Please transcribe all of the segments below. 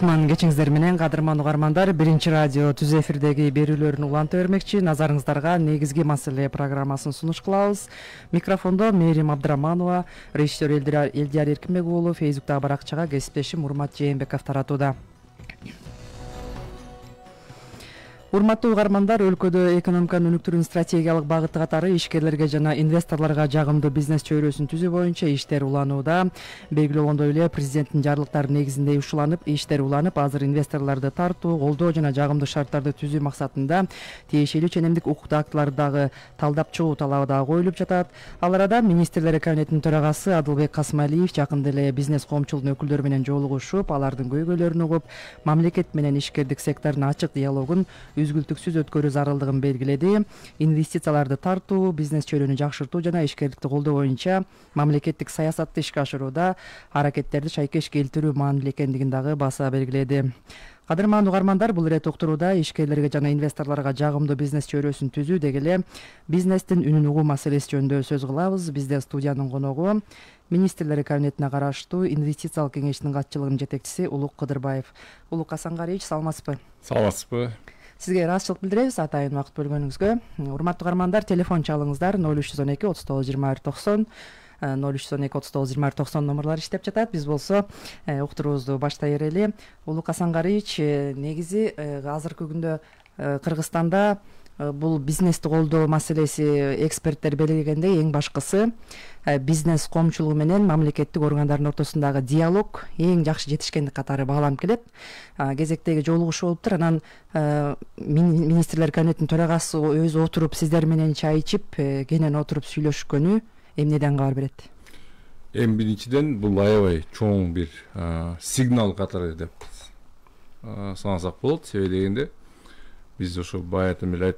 Кутман кечиңиздер менен кадырман угармандар, биринчи радио түз эфирдеги берүүлөрүн уланта бермекчи. Назарыңыздарга негизги маселе программасын сунуш кылабыз. Микрофондо Мээрим Абдыраманова, режиссер Элдияр Эркинбек уулу, Фейсбуктагы баракчага кесиптешим Урмат Жээнбеков таратууда. Урматтуу угармандар, өлкөдө экономиканын өнүктүрүүнүн стратегиялык багыты катары ишкерлерге жана инвесторлорго жагымдуу бизнес чөйрөсүн түзүү боюнча иштер уланууда. Белгилүү болгондой эле, президенттин жарлыктары негизинде иштер уланып, азыр инвесторлорду тартуу, колдоо жана жагымдуу шарттарды түзүү максатында тиешелүү ченемдик укуктуу актыларды талдап чыгуу талабы дагы коюлуп жатат. Ал арада министрлер кабинетинин төрагасы Адылбек Касымалиев жакында эле бизнес коомчулугунун өкүлдөрү менен жолугушуп, алардын көйгөйлөрүн угуп, мамлекет менен ишкердик сектордун ачык диалогун үзгүлтүксүз өткөрүү зарылдыгын белгиледи. Инвестицияларды тартуу, бизнес чөйрөнү жакшыртуу жана ишкерликти колдоо боюнча мамлекеттик саясатты ишке ашырууда аракеттерди шайкеш келтирүү маанилүү экендигин дагы баса белгиледи. Кадырман угармандар, бул ирет уктурууда ишкерлерге жана инвесторлорго жагымдуу бизнес чөйрөсүн түзүү деги эле бизнестин үнүн угуу маселеси жөнүндө сөз кылабыз. Бизде студиянын коногу министрлер кабинетине караштуу инвестициялык кеңешинин катчылыгынын жетекчиси Улук Кыдырбаев. Улук Асангариевич, саламатсызбы? Саламатсызбы. Сизге ыраазычылык билдиребиз атайын убакыт бөлгөнүңүзгө. Урматтуу угармандар, телефон чалыңыздар 0312 39 21 90, 0312 39 21 90 номерлор иштеп жатат. Биз болсо уктуруубузду баштай берели. Улук Асангариевич, негизи азыркы күндө Кыргызстанда бул бизнести колдоо маселеси эксперттер белгилегендей эң башкысы бизнес коомчулугу менен мамлекеттик органдардын ортосундагы диалог эң жакшы жетишкендик катары бааланып келет. Кезектеги жолугушуу болуптур. Анан министрлер кабинетинин төрагасы өзү отуруп сиздер менен чай ичип, кенен отуруп сүйлөшкөнү эмнеден кабар берет? Эң биринчиден бул аябай чоң бир сигнал катары деп санасак болот. Себеби дегенде биз ошо баягы эле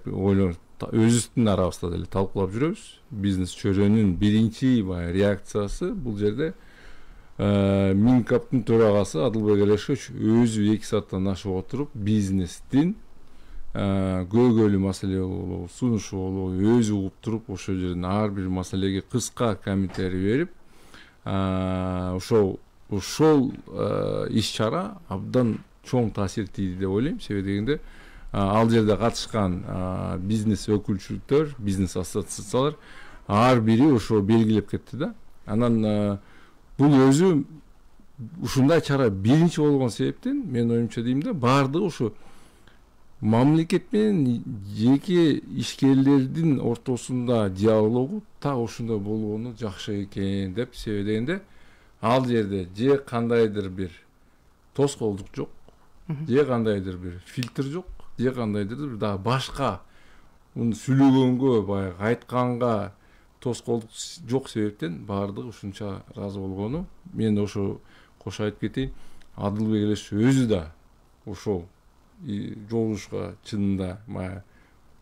өзүбүздүн арабызда деле талкуулап жүрөбүз. Бизнес чөйрөнүн биринчи реакциясы бул жерде Минкаптын төрагасы Адылбек Элешович өзү 2 сааттан ашык отуруп, бизнестин көйгөйлүү маселе болобу, сунушу болобу өзү угуп туруп, ошол жерден ар бир маселеге кыска комментарий берип, ошол иш чара абдан чоң таасир тийди деп ойлойм. Себеби дегенде ал жерде катышкан бизнес өкүлчүлүктөр, бизнес ассоциациялар ар бири ошо белгилеп кетти да. Анан бул өзү ушундай чара биринчи болгон себептен мен оюмча дейм да, баардыгы ошо мамлекет менен жеке ишкерлердин ортосунда диалогу так ошондой болгону жакшы экен деп. Себеби дегенде ал жерде же кандайдыр бир тоскоолдук жок, же кандайдыр бир фильтр жок, же кандайдыр бир дагы башка муну сүйлөгөнгө, баягы айтканга тоскоолдук жок себептен баардыгы ушунча ыраазы болгону. Мен ошо кошо айтып кетейин, Адылбек Элеш өзү да ошол жолугушууга чынында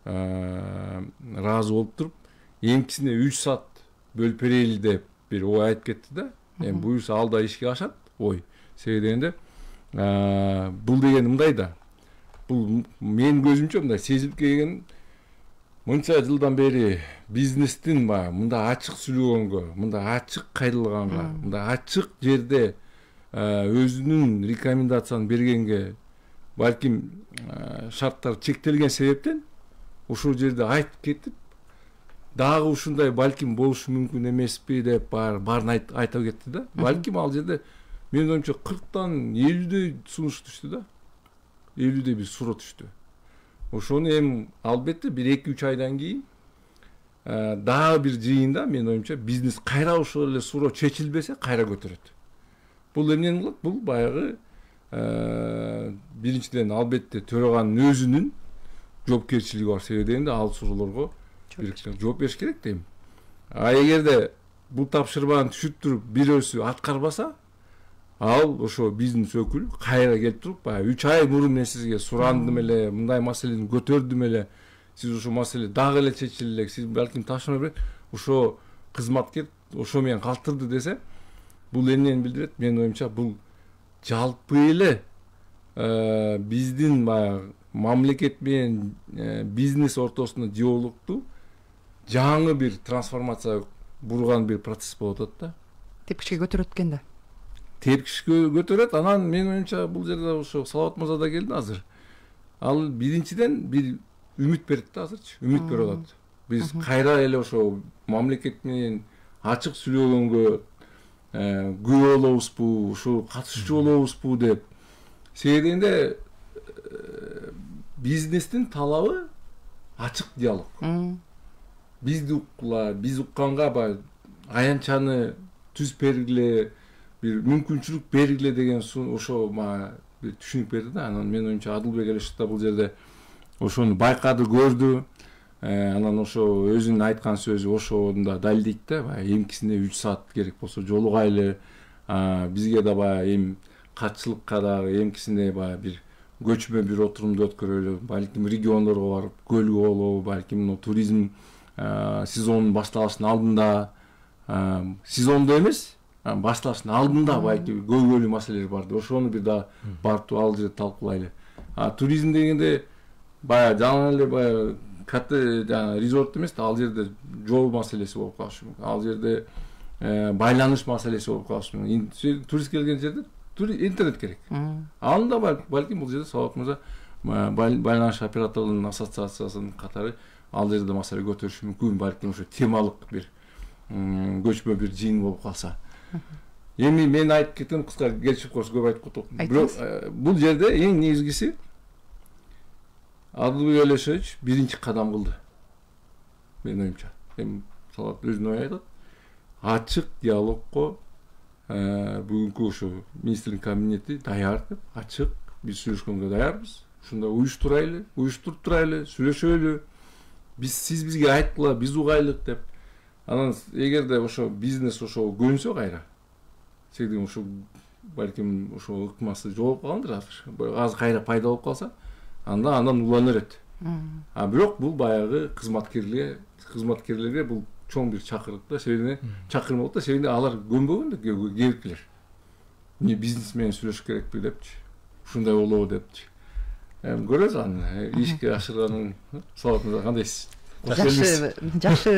ыраазы болуп туруп, эмкисине 3 саат бөлүп берели деп бир ой айтып кетти да. Эми буюрса ал да ишке ашат ой. Себеби дегенде бул деген мындай да. Бул менин көзүмчө мындай сезилип келген, мынча жылдан бери бизнестин мындай ачык сүйлөгөнгө, мындай ачык кайрылганга, мындай ачык жерде өзүнүн рекомендациясын бергенге балким шарттар чектелген себептен ушул жерде айтып кетип, дагы ушундай балким болушу мүмкүн эмеспи деп баарын айтып кетти да. Балким ал жерде менин оюмча 40тан 50дөй сунуш түштү да. 50дөй бир суроо түштү. Ошону эми албетте бир 2-3 айдан кийин дагы бир жыйында менин оюмча бизнес кайра ошол эле суроо чечилбесе кайра көтөрөт. Бул эмнени кылат? Бул баягы биринчиден албетте төраганын өзүнүн жоопкерчилиги бар. Себеби дегенде ал суроолорго жооп бериш керек дейм. Эгерде бул тапшырманы түшүп туруп бирөөсү аткарбаса, ал ошо бизнес өкүл кайра келип туруп, 3 ай мурун мен сизге сурандым эле, мындай маселени көтөрдүм эле, сиз ошо маселе дагы эле чечиле элек, сиз балким тапшырма берип, ошо кызматкер ошо менен калтырды десе, бул эмнени билдирет? Менин оюмча бул жалпы эле биздин мамлекет менен бизнес ортосунда диалогту жаңы бир трансформация бурган бир процесс болуп атат да. Тепкичке көтөрөт экен да. теркиш көтөрөт. Анан менин оюмча бул жерде ошо Салават мырза да келди азыр. Ал биринчиден бир үмүт берет да азырчы. Үмүт берип атат. Биз кайра эле ошо мамлекет менен ачык сүйлөгөнгө күбө болобузбу, ушу катышчу болобузбу деп. Себебинде бизнестин талабы ачык диалог. Бизди уккула, биз укканга баягы аянтчаны түз бергиле, бир мүмкүнчүлүк бергиле деген ошо бир түшүнүк берди да. Анан менин оюмча Адылбек Алишев да бул жерде ошону байкады, көрдү. Анан ошо өзүнүн айткан сөзү ошондо далилдейт да, баягы эмкисине 3 саат керек болсо жолугайлы. Бизге да баягы эми катчылыкка дагы эмкисине баягы бир көчмө бир отурумду өткөрөлү, балким региондорго барып көлгө болобу, балким туризм сезонунун башталышынын алдында, сезондо эмес, башталыштын алдында балки көйгөйлүү маселелер бар. Ошону бир да барып ал жерде талкуулайлы. Туризм дегенде баягы жаңы эле баягы катты жаңы резорт эмес, ал жерде жол маселеси болуп калышы мүмкүн. Ал жерде байланыш маселеси болуп калышы мүмкүн. Турист келген жерде интернет керек. Анда балким бул жерде Салават мырза байланыш операторлорунун ассоциациясынын катары ал жерде маселе көтөрүшү мүмкүн. Балким ошо темалык бир көчмө бир жыйын болуп калса. Эми мен айтып кеттим, кыска келишип коюш көп айтып кеттим. Бирок бул жерде эң негизгиси Адылбек Алишевич биринчи кадам кылды. Менин оюмча. Эми Салават өзүнүн оюн айтат. Ачык диалогко бүгүнкү ошо министрликтин кабинети даяр деп, ачык биз сүйлөшкөнгө даярбыз. Ушунда уюштуруп турайлы, сүйлөшөлү. Сиз бизге айткыла, биз угайлык деп. Анан эгерде ошо бизнес ошо көнсө кайра, сендин ошо балким ошо ыкмасы жоголуп калгандыр азыр кайра пайда болуп калса, андан улана берет. Бирок бул баягы кызматкерлерге бул чоң бир чакырык да, себебинде чакырма болот да, себебинде алар көнбөгөн да келипкилер. Эмне бизнес менен сүйлөшүш керекпи депчи. Ушундай болобу депчи. Көрөсүз аны ишке ашырганын. Салават мырза кандайсыз? Жакшы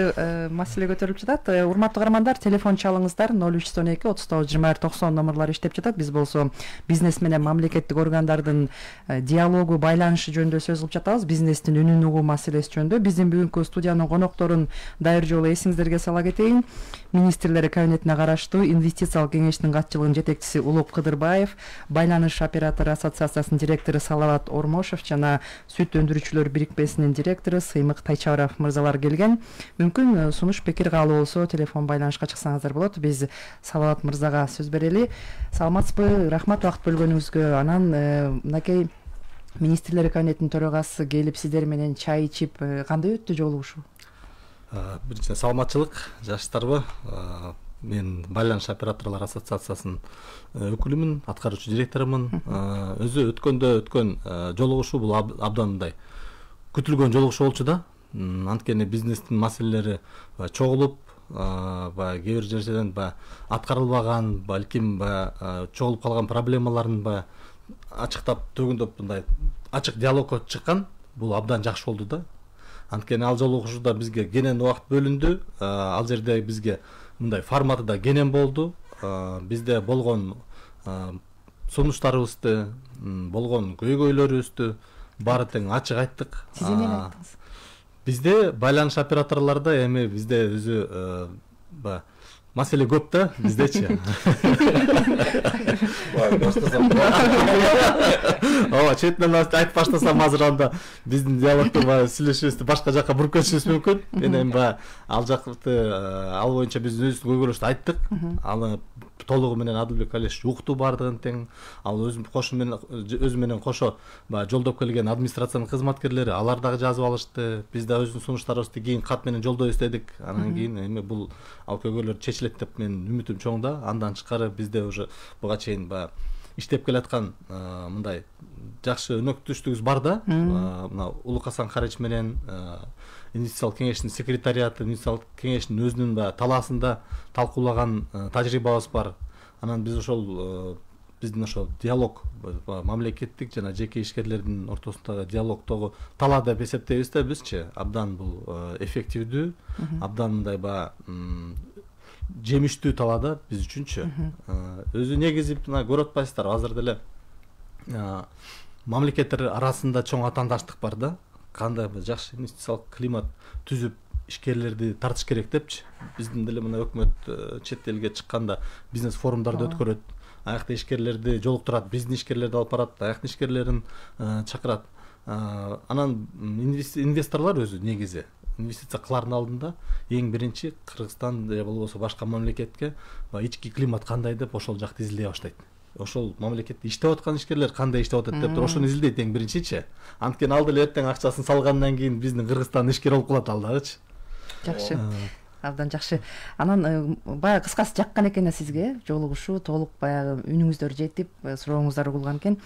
маселе көтөрүлүп жатат. Урматтуу каармандар, телефон чалыңыздар 0312 39 22 90 номерлары иштеп жатат. Биз болсо бизнес менен мамлекеттик органдардын диалогу, байланышы жөнүндө сөз кылып жатабыз. Бизнестин үнүн угуу маселеси жөнүндө. Биздин бүгүнкү студиянын конокторун дайыр жолу эсиңиздерге сала кетейин. Министрлер кабинетине караштуу инвестициялык кеңештин катчылыгынын жетекчиси Улуп Кыдырбаев, байланыш оператору ассоциациясынын директору Салават Ормошев жана сүт өндүрүүчүлөр бирикмесинин директору Сыймык Тайчабаров мырзалар келген. Мүмкүн сунуш пикир каалуу болсо телефон байланышка чыксаңыздар болот. Биз Салават мырзага сөз берели. Саламатсызбы? Рахмат убакыт бөлгөнүңүзгө. Анан мынакей министрлер кабинетинин төрагасы келип сиздер менен чай ичип кандай өттү жолугушуу? Биринчиден саламатчылык, жаштарбы? Мен байланыш операторлор ассоциациясынын өкүлүмүн, аткаруучу директорумун. Өзү өткөн жолугушуу бул абдан мындай күтүлгөн жолугушуу болчу да. Анткени бизнестин маселелери чогулуп, кээ бир жерден аткарылбаган, балким чогулуп калган проблемаларын ачыктап, төгүндөп мындай ачык диалогко чыккан. Бул абдан жакшы болду да. Анткени ал жолугушууда бизге кенен убакыт бөлүндү. Ал жерде бизге мындай форматы да кенен болду. Бизде болгон сунуштарыбызды, болгон көйгөйлөрүбүздү баары тең ачык айттык. Сиз эмне айттыңыз? Бизде байланыш операторлордо эми бизде өзү маселе көп да, биздечи. Ооба, четинен айтып баштасам азыр анда биздин диалогту сүйлөшүүбүздү башка жакка буруп кетишибиз мүмкүн. Эми ал жакты ал боюнча биз өзүбүздүн көйгөйлөрүбүздү айттык. Аны толугу менен Адылбек Алишевич укту бардыгын тең. Ал өзү менен кошо жолдоп келген администрациянын кызматкерлери алар дагы жазып алышты. Биз да өзүбүздүн сунуштарыбызды кийин кат менен жолдойбуз дедик. Анан кийин эми бул ал көйгөйлөр чечилет деп менин үмүтүм чоң да. Андан тышкары бизде уже буга чейин иштеп келаткан мындай жакшы өнөктүштүгүбүз бар да. Мына Улук Асан Карич менен инвестициялык кеңештин секретариаты, инвестициялык кеңештин өзүнүн талаасында талкуулаган тажрыйбабыз бар. Анан биз биздин ошол диалог, мамлекеттик жана жеке ишкерлердин ортосундагы диалогдогу тала деп эсептейбиз да бизчи. Абдан бул эффективдүү, абдан мындай жемиштүү талаада биз үчүнчү. Өзү негизи мына көрүп атпайсыздарбы, азыр деле мамлекеттер арасында чоң атаандаштык бар да. Кандай жакшы инвестициялык климат түзүп ишкерлерди тартыш керек депчи. Биздин деле мына өкмөт чет элге чыкканда бизнес форумдарды өткөрөт. Аякта ишкерлерди жолуктурат, биздин ишкерлерди алып барат, аяктын ишкерлерин чакырат. Анан инвесторлор өзү негизи инвестиция кылардын алдында эң биринчи Кыргызстан же болбосо башка мамлекетке ички климат кандай деп ошол жакты изилдей баштайт. Ошол мамлекетте иштеп аткан ишкерлер кандай иштеп атат деп ошону изилдейт эң биринчичи. Анткени ал деле эртең акчасын салгандан кийин биздин Кыргызстандын ишкери болуп калат ал дагычы. Жакшы. Абдан жакшы. Анан баягы кыскасы жаккан экен сизге жолугушуу, толук баягы үнүңүздөр жетип, сурооңуздар угулган экен.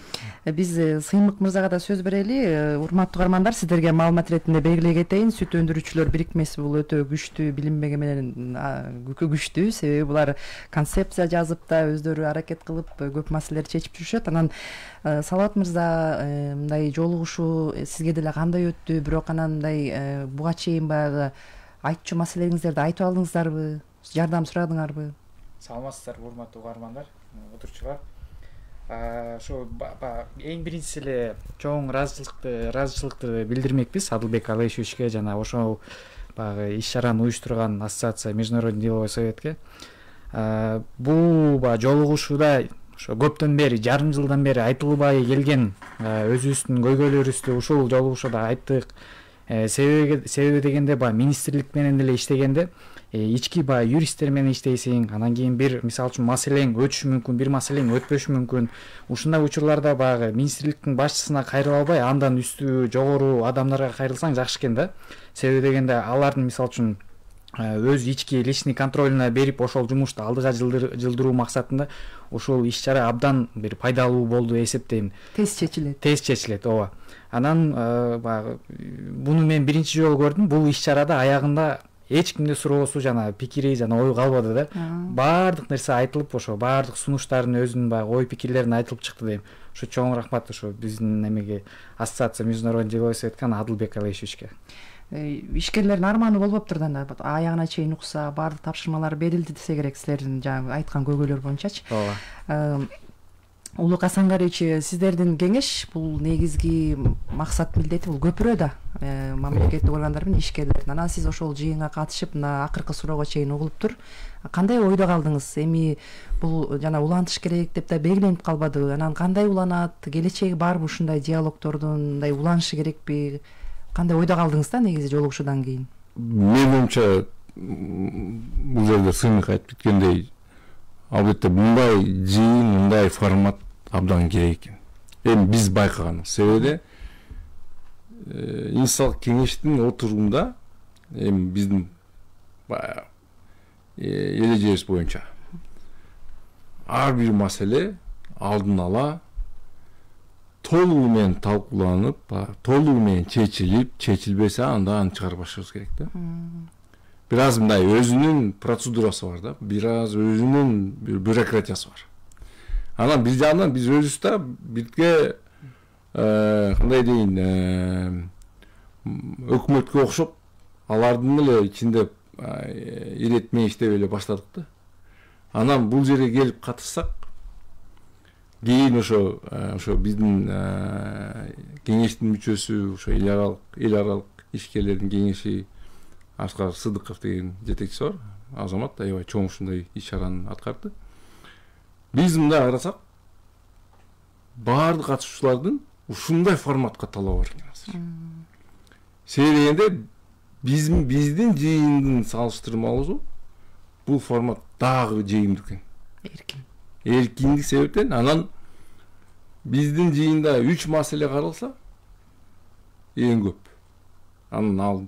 Биз Сыймык мырзага да сөз берели. Урматтуу угармандар, сиздерге маалымат иретинде белгилей кетейин. Сүт өндүрүүчүлөр бирикмеси бул өтө күчтүү, билинбеги менен күчтүү. Себеби булар концепция жазып да өздөрү аракет кылып көп маселелерди чечип жүрүшөт. Анан Салават мырза, мындай жолугушуу сизге деле кандай өттү? Бирок анан мындай буга чейин баягы айтчу маселеңиздерди айтып алдыңыздарбы? Жардам сурадыңарбы? Саламатсыздарбы, урматтуу угармандар, отурчулар. Ошо эң биринчиси эле чоң ыраазычылыкты билдирмекпиз Адылбек Алешевичке жана ошол баягы иш-чараны уюштурган ассоциация Международный деловой советке. Бул жолугушууда ошо көптөн бери, жарым жылдан бери айтылбай келген өзүбүздүн көйгөйлөрүбүздү ушул жолугушууда айттык. Себеби дегенде министрлик менен деле иштегенде ички юристтер менен иштейсиң, анан кийин бир мисалы үчүн маселең өтүшү мүмкүн, бир маселең өтпөшү мүмкүн. Ушундай учурларда баягы министрликтин башчысына кайрыла албай, андан үстү жогору адамдарга кайрылсаң жакшы экен да. Себеби дегенде алардын мисалы үчүн өз ички личный контролуна берип ошол жумушту алдыга жылдыруу максатында ушул иш-чара абдан бир пайдалуу болду деп эсептейм. Тез чечилет, ооба. Анан буну мен биринчи жолу көрдүм. Бул иш-чарада аягында эч кимде суроосу жана пикири жана ою калбады да. Баардык нерсе айтылып, ошо баардык сунуштардын өзүнүн ой пикирлерин айтылып чыкты дейм. Ошо чоң рахмат ошо биздин немеге ассоциация Международный деловой советке Адылбек Алешевичке. Ишкерлердин арманы болуптур да, аягына чейин укса, баардык тапшырмалар берилди десе керек, силердин жаңы айткан көйгөйлөр боюнчачы. Ооба. Улук Асангарович, сиздердин кеңеш бул негизги максат милдети бул көпүрө да мамлекеттик органдар менен ишкерлердин. Анан сиз ошол жыйынга катышып, мына акыркы суроого чейин угулуптур. Кандай ойдо калдыңыз? Эми бул жана улантыш керек деп да белгиленип калбадыбы? Анан кандай уланат? Келечеги барбы ушундай диалогтордун, мындай уланышы керекпи? Кандай ойдо калдыңыз да негизи жолугушуудан кийин? Менин оюмча бул жерде Сыймык айтып кеткендей, албетте мындай жыйын, мындай формат абдан керек экен. Эми биз байкаганбыз. Себеби институциялык кеңештин отурумунда эми биздин эрежебиз боюнча ар бир маселе алдын ала толугу менен талкууланып, толугу менен чечилип, чечилбесе анда аны чыгарып башташыбыз керек да. Бир аз мындай өзүнүн процедурасы бар да, бир аз өзүнүн бюрократиясы бар. Анан бир жагынан биз өзүбүз да бирге кандай дейин, өкмөткө окшоп алардын эле ичинде иретмей иштеп эле баштадык да. Анан бул жерге келип катышсак, кийин ошо биздин кеңештин мүчөсү, ошо эл аралык ишкерлердин кеңеши Аскар Сыдыков деген жетекчиси бар, азамат, аябай чоң ушундай иш-чараны аткарды. Биз мындай карасак, баардык катышуучулардын ушундай форматка талабы бар экен азыр. Себеби дегенде биздин жыйындын салыштырмалуу бул формат дагы жыйымдуу экен. Эркиндик себептен анан биздин жыйында 3 маселе каралса эң көп. Анан ал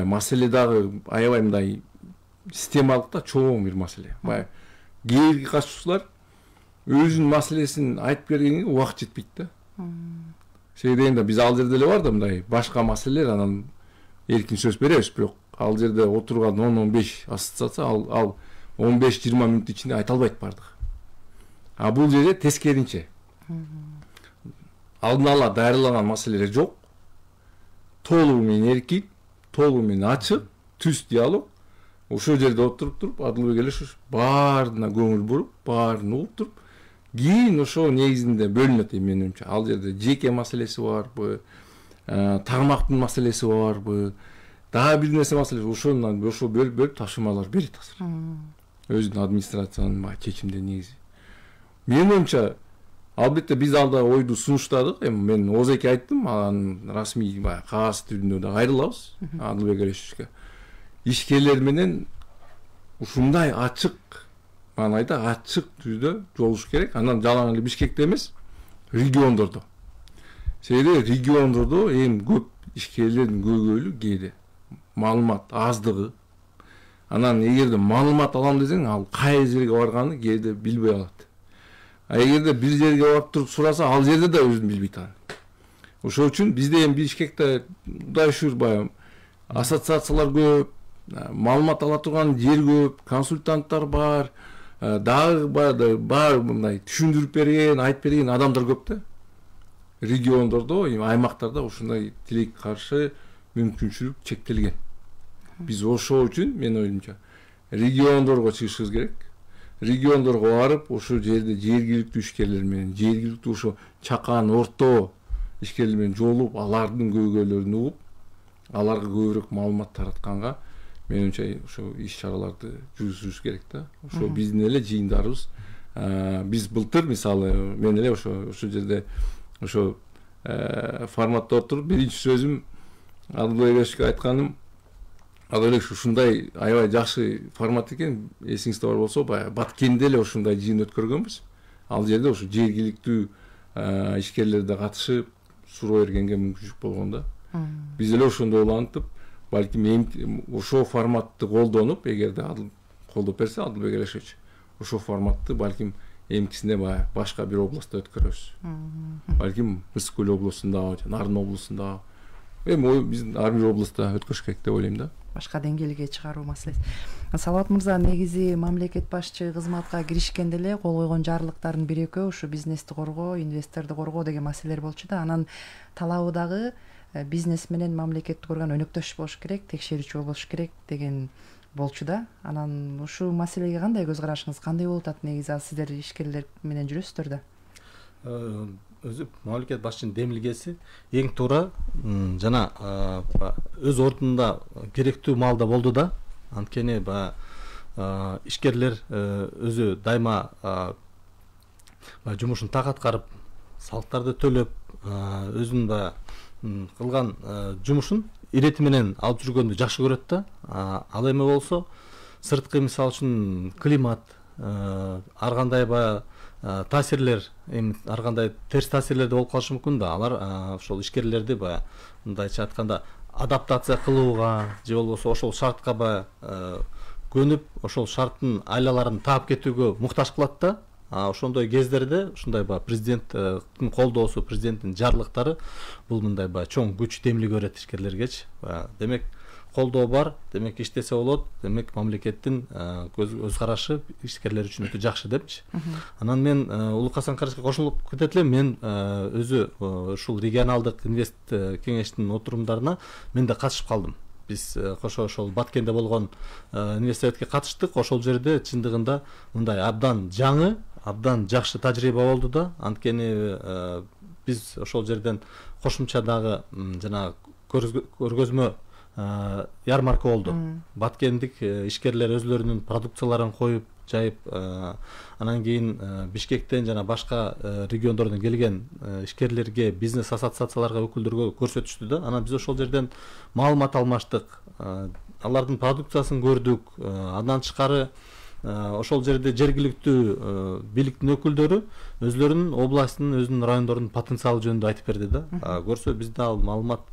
маселе дагы аябай мындай системалык да чоң бир маселе. Кээки катышуучулар өзүнүн маселесин айтып бергенге убакыт жетпейт да. Себеби дегенде биз ал жерде эле бар да мындай башка маселелер, анан эркин сөз беребиз, бирок ал жерде отурган 10-15 ассоциация ал 15-20 мүнөт ичинде айта албайт бардыгы. А бул жерде тескеринче. Алдын ала даярдалган маселелер жок. Толугу менен эркин, толугу менен ачык, түз диалог. ошол жерде отуруп туруп Адылбек Элешович баарына көңүл буруп, баарын угуп туруп, кийин ошол негизинде бөлүнөт. Менин оюмча ал жерде жеке маселеси барбы, тармактын маселеси барбы, дагы бир нерсе маселеси, ошол бөлүп тапшырмалар берет азыр. Өзүнүн администрациянын чечимдери негизи. Менин оюмча албетте биз алда ойду сунуштадык. Эми мен озеке айттым, анан расмий кагаз түрүндө да кайрылабыз Адылбек Элешовичке. Ишкерлер менен ушундай ачык маанайда ачык түрдө жолугуш керек. Анан жалаң эле Бишкекте эмес, региондордо. Себеби региондордо эң көп ишкерлердин көйгөйлү кээде маалымат аздыгы. Анан эгерде маалымат алам десең, ал кай жерге барганын кээде билбей алат. А эгерде бир жерге барып туруп сураса, ал жерде да өзүн билбей атат. Ошол үчүн бизде эми Бишкекте Кудай шүгүр баягы ассоциациялар көп, маалымат ала турган жер көп, консультанттар бар, дагы бар мындай түшүндүрүп берген, айтып берген адамдар көп да. Региондордо, аймактарда ушундай тилек каршы мүмкүнчүлүк чектелген. Биз ошол үчүн менин оюмча региондорго чыгышыбыз керек. Региондорго барып, ошол жерде жергиликтүү ишкерлер менен, жергиликтүү ошо чакан орто ишкерлер менен жолугуп, алардын көйгөйлөрүн угуп, аларга көбүрөөк маалымат таратканга менимче ошо иш-чараларды жүргүзүш керек да. Ошо биздин эле жыйындарыбыз. Биз былтыр мисалы мен эле ошо жерде ошо форматта отуруп биринчи сөзүм Адылбек Элешовичке айтканым, Адылбек ушундай аябай жакшы формат экен, эсиңизде бар болсо, баягы Баткенде эле ушундай жыйын өткөргөнбүз. Ал жерде ошо жергиликтүү ишкерлер да катышып, суроо бергенге мүмкүнчүлүк болгон да. Биз эле ошондой улантып, балким ошол форматты колдонуп, эгерде колдоп берсе Адылбек Элешович, ошол форматты балким эмкисинде башка бир областта өткөрөбүз. Балким Ысык Көл областында, Нарын областында, эми биздин ар бир областта өткөрүш керек деп ойлойм да. Башка деңгээлге чыгаруу маселеси. Салават мырза, негизи мамлекет башчы кызматка киришкенде эле кол койгон жарлыктардын бири экөө ушу бизнести коргоо, инвесторду коргоо деген маселелер болчу да. Анан талабы дагы бизнес менен мамлекетти көргөн өнөктөш болуш керек, текшерүүчү болуш керек деген болчу да. Анан ушул маселеге кандай көз карашыңыз, кандай болуп атат негизи? Сиздер ишкерлер менен жүрөсүздөр да. Өзү мамлекет башчынын демилгеси эң туура жана өз ордунда керектүү маалда болду да. Анткени ишкерлер өзү дайыма жумушун так аткарып, салыктарды төлөп, өзүнүн кылган жумушун ирети менен алып жүргөндү жакшы көрөт да. Ал эме болсо сырткы мисалы үчүн климат, ар кандай таасирлер, ар кандай терс таасирлер болуп калышы мүмкүн да. Алар ошол ишкерлерди мындайча айтканда адаптация кылууга же болбосо ошол шартка көнүп, ошол шарттын айлаларын таап кетүүгө муктаж кылат да. Ошондой кездерде ушундай президенттин колдоосу, президенттин жарлыктары бул мындай чоң күч демилге берет ишкерлергечи. Демек колдоо бар, демек иштесе болот, демек мамлекеттин көз карашы ишкерлер үчүн өтө жакшы депчи. Анан мен Улук Асан Карашевичке кошулуп кетет элем. Мен өзү ушул регионалдык инвест кеңештин отурумдарына мен да катышып калдым. Биз кошо ошол Баткенде болгон инвестсоветке катыштык. Ошол жерде чындыгында мындай абдан жаңы, абдан жакшы тажрыйба болду да. Анткени биз ошол жерден кошумча дагы жана көргөзмө ярмарка болду. Баткендик ишкерлер өзлөрүнүн продукцияларын коюп, жайып, анан кийин Бишкектен жана башка региондордон келген ишкерлерге, бизнес ассоциацияларга, өкүлдөргө көрсөтүштү да. Анан биз ошол жерден маалымат алмаштык, алардын продукциясын көрдүк. Андан тышкары ошол жерде жергиликтүү бийликтин өкүлдөрү өзлөрүнүн областтын, өзүнүн райондордун потенциалы жөнүндө айтып берди да. Көрсө бизде ал маалымат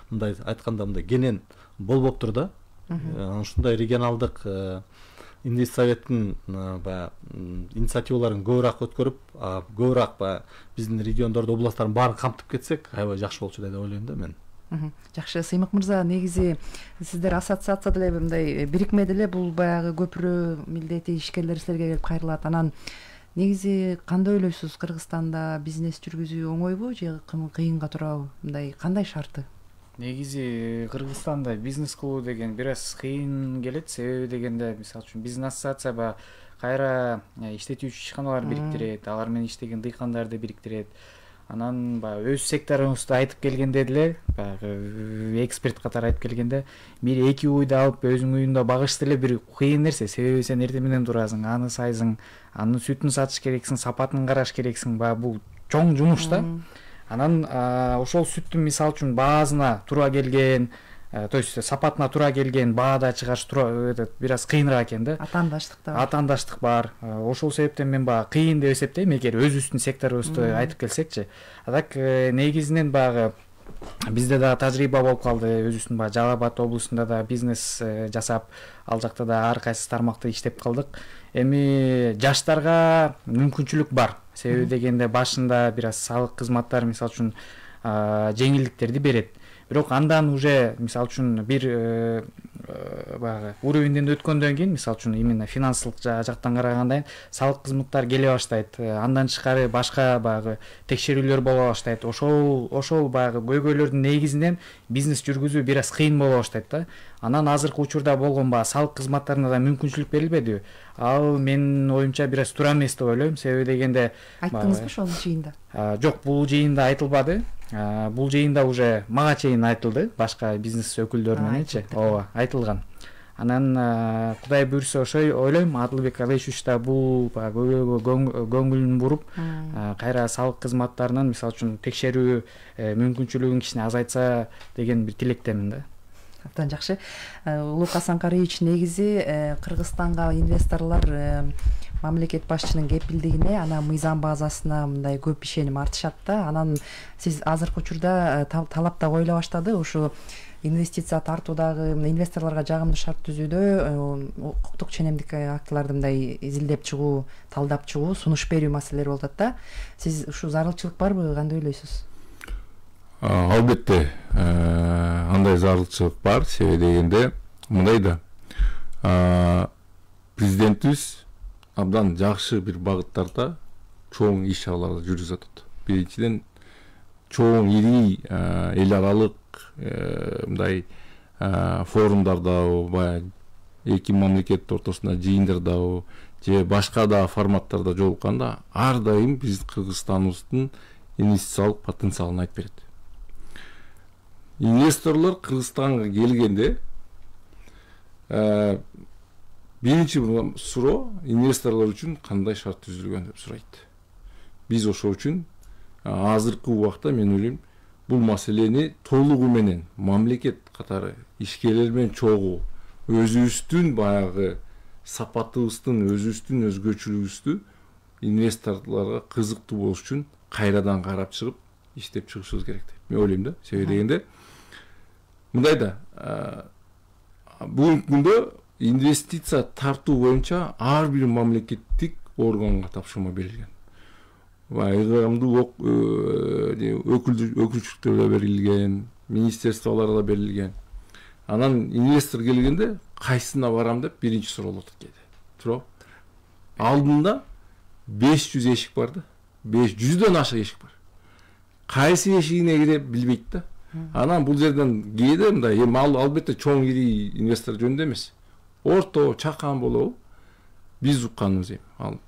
мындай айтканда мындай кенен болбоптур да. Ушундай регионалдык инвестсоветтин инициативаларын көбүрөөк өткөрүп, көбүрөөк биздин региондорду, областтардын баарын камтып кетсек, аябай жакшы болчу деп ойлойм да мен. Жакшы, Сыймык мырза, негизи сиздер ассоциация деле мындай бирикме деле бул баягы көпүрө милдети ишкерлер силерге келип кайрылат. Анан негизи кандай ойлойсуз, Кыргызстанда бизнес жүргүзүү оңойбу же кыйынга турабы? Мындай кандай шарты? негизи Кыргызстанда бизнес кылуу деген бир аз кыйын келет. Себеби дегенде, мисалы үчүн бизнес ассоциация баягы кайра иштетүүчү ишканалар бириктирет, алар менен иштеген дыйкандарды бириктирет. Анан баягы өз секторубузду айтып келгенде деле, баягы эксперт катары айтып келгенде, бир эки уйду алып өзүң уюнда багыш деле бир кыйын нерсе. Себеби сен эртең менен турасың, аны сайсың, анын сүтүн сатыш керексиң, сапатын караш керексиң. Баягы бул чоң жумуш да. Анан ошол сүттүн мисалы үчүн баасына туура келген, то есть сапатына туура келген баада чыгаш бир аз кыйыныраак экен да. Атаандаштык бар. Ошол себептен мен баягы кыйын деп эсептейм, эгер өзүбүздүн секторубузду айтып келсекчи. Так негизинен баягы бизде да тажрыйба болуп калды. Өзүбүздүн баягы Жалал Абад облусунда да бизнес жасап, ал жакта да ар кайсы тармакта иштеп калдык. Эми жаштарга мүмкүнчүлүк бар. Себеби дегенде башында бир аз салык кызматтары мисалы үчүн жеңилдиктерди берет. Бирок андан уже мисалы үчүн бир баягы уровенден өткөндөн кийин, мисалы үчүн именно финансылык жактан караганда салык кызматтары келе баштайт. Андан тышкары башка баягы текшерүүлөр боло баштайт. Ошол баягы көйгөйлөрдүн негизинен бизнес жүргүзүү бир аз кыйын боло баштайт да. Анан азыркы учурда болгон баягы салык кызматтарына да мүмкүнчүлүк берилбедиби? Ал менин оюмча бир аз туура эмес деп ойлойм. Себеби дегенде айттыңызбы ошол жыйында? Жок, бул жыйында айтылбады. Бул жыйында уже мага чейин айтылды, башка бизнес өкүлдөр мененчи. Ооба, айтылган. Анан Кудай буйрса ошо ойлойм, Адылбек Алишевич да бул көңүлүн буруп, кайра салык кызматтарынын мисалы үчүн текшерүү мүмкүнчүлүгүн кичине азайтса деген бир тилектемин да. Абдан жакшы. Улук Асанкариевич, негизи Кыргызстанга инвесторлор мамлекет башчынын кепилдигине, анан мыйзам базасына мындай көп ишеним артышат да. Анан сиз азыркы учурда талап да коюла баштады. Ушу инвестиция тартуудагы, инвесторлорго жагымдуу шарт түзүүдө укуктук ченемдик актыларды мындай изилдеп чыгуу, талдап чыгуу, сунуш берүү маселелери болуп атат да. Сиз ушу зарылчылык барбы, кандай ойлойсуз? Албетте андай зарылчылык бар. Себеби дегенде мындай да, президентибиз абдан жакшы бир багыттарда чоң иш чараларды жүргүзүп атат. Биринчиден чоң ири эл аралык мындай форумдарда, баягы эки мамлекет ортосунда жыйындарда же башка да форматтарда жолукканда ар дайым биздин Кыргызстаныбыздын инвестициялык потенциалын айтып берет. Инвесторлор Кыргызстанга келгенде биринчи суроо инвесторлор үчүн кандай шарт түзүлгөн деп сурайт. Биз ошол үчүн азыркы убакта мен ойлойм, бул маселени толугу менен мамлекет катары ишкерлер менен чогуу өзүбүздүн баягы сапатыбыздын, өзүбүздүн өзгөчөлүгүбүздү инвесторлорго кызыктуу болуш үчүн кайрадан карап чыгып иштеп чыгышыбыз керек деп мен ойлойм да. Себеби дегенде мындай да, бүгүнкү күндө инвестиция тартуу боюнча ар бир мамлекеттик органга тапшырма берилген. Ыгамдуу өкүлчүлүктөр берилген, министерстволорго берилген. Анан инвестор келгенде кайсына барам деп биринчи суроолот келди. Туурабы? Алдында 500 эшик бар да. 500дөн ашык эшик бар. Кайсы эшигине кире билбейт да. Анан бул жерден кээде мындай, эми албетте чоң ири инвестор жөнүндө эмес. Орто, чакан болобу? Биз укканыбыз эми.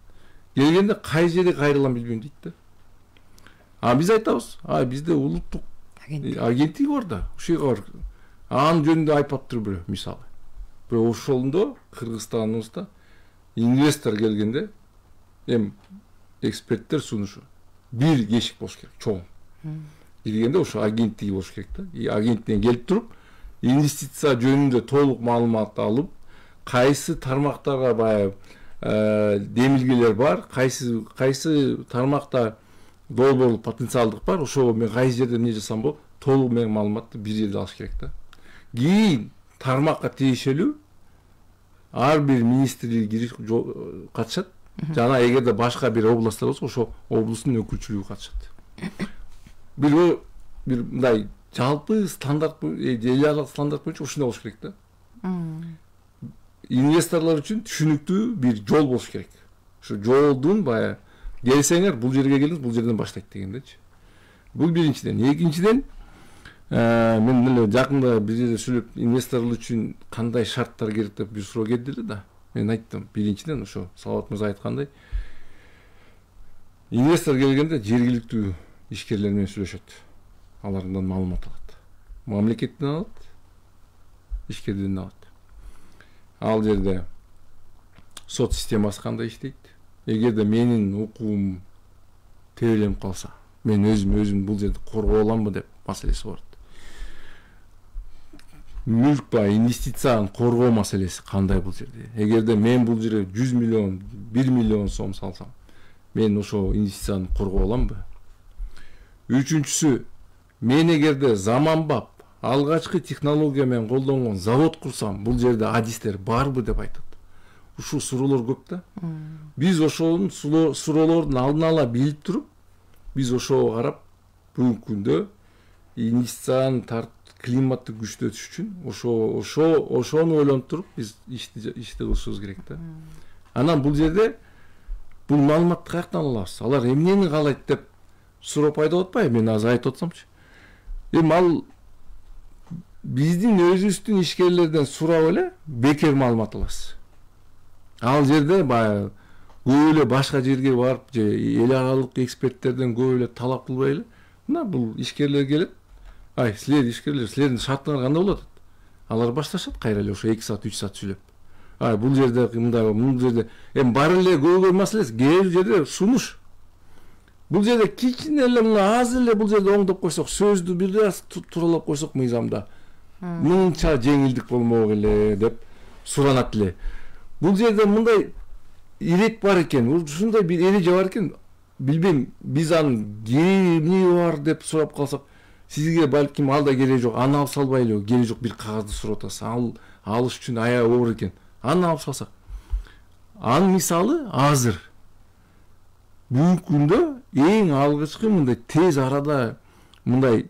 Келгенде кай жерге кайрылам билбейм дейт да. Биз айтабыз, бизде улуттук агенттик бар да, ушуга бар. Анын жөнүндө айтпаптыр бирөө, мисалы. Бирок ошондо Кыргызстаныбызда инвестор келгенде эми эксперттер сунушу бир эшик болуш керек, чоң. Келгенде ошо агенттиги болуш керек да. Агенттиктен келип туруп, инвестиция жөнүндө толук маалымат алып, кайсы тармактарга баягы демилгелер бар, кайсы тармакта долбоорлук потенциалдык бар, ошого мен кайсы жерде эмне жасасам болот, толук менен маалыматты бир жерде алыш керек да. Кийин тармакка тиешелүү ар бир министрлик катышат. Жана эгерде башка бир областтар болсо, ошо облустун өкүлчүлүгү катышат. Бир мындай жалпы стандарт, эл аралык стандарт боюнча ушундай болуш керек да. Инвесторлор үчүн түшүнүктүү бир жол болуш керек. Ушу жолдун баягы келсеңер бул жерге келиңиз, бул жерден баштайт дегендечи. Бул биринчиден. Экинчиден, Мен эле жакында бир жерде сүйлөп, инвесторлор үчүн кандай шарттар керек деп бир суроо келди эле да. Мен айттым, биринчиден ошо Салават мырза айткандай, инвестор келгенде жергиликтүү ишкерлер менен сүйлөшөт. Алардан маалымат алат. Мамлекеттен алат, ишкерден алат. Ал жерде сот системасы кандай иштейт? Эгерде менин укугум тебеленип калса, мен өзүм бул жерде коргой аламбы деп маселеси бар. Мүлк ба, инвестицияны коргоо маселеси кандай бул жерде? Эгерде мен бул жерде 100 миллион, 1 миллион сом салсам, мен ошо инвестицияны коргой аламбы? Үчүнчүсү, мен эгерде заманбап, алгачкы технология менен колдонгон завод курсам, бул жерде адистер барбы деп айтат. Ушул суроолор көп да. Биз ошонун суроолордун алдын ала билип туруп, биз ошого карап, бүгүнкү күндө инвестицияны климатты күчтөтүш үчүн ошону ойлонуп туруп биз ишти кылышыбыз керек да. Анан бул жерде бул маалыматты каяктан алабыз? Алар эмнени каалайт деп суроо пайда болуп атпайбы? Мен азыр айтып атсамчы. Ал биздин өзүбүздүн ишкерлерден сурап эле бекер маалымат аласыз. Ал жерде баягы көп эле башка жерге барып, же эл аралык эксперттерден көп эле талап кылбай эле, мына бул ишкерлер келет. Ай, силер ишкерлер, силердин шартыңар кандай болот? Алар башташат кайра эле ошо 2 саат, 3 саат сүйлөп. Ай, бул жерде мындай, бул жерде бар эле көйгөй маселе, кээ жерде сунуш. Бул жерде кичине эле мына аз эле бул жерде оңдоп койсок, сөздү бир аз туралап койсок мыйзамда, мынча жеңилдик болмок эле деп суранат эле. Бул жерде мындай ирет бар экен, ушундай бир эреже бар экен, билбейм, биз анын эмне бар деп сурап калсак, сизге балким ал да кереги жок, аны алып салбайлы, кереги жок, бир кагазды сурап атасыз, алыш үчүн аябай оор экен. Аны алып салсак. Анын мисалы азыр бүгүнкү күндө эң алгачкы мындай тез арада мындай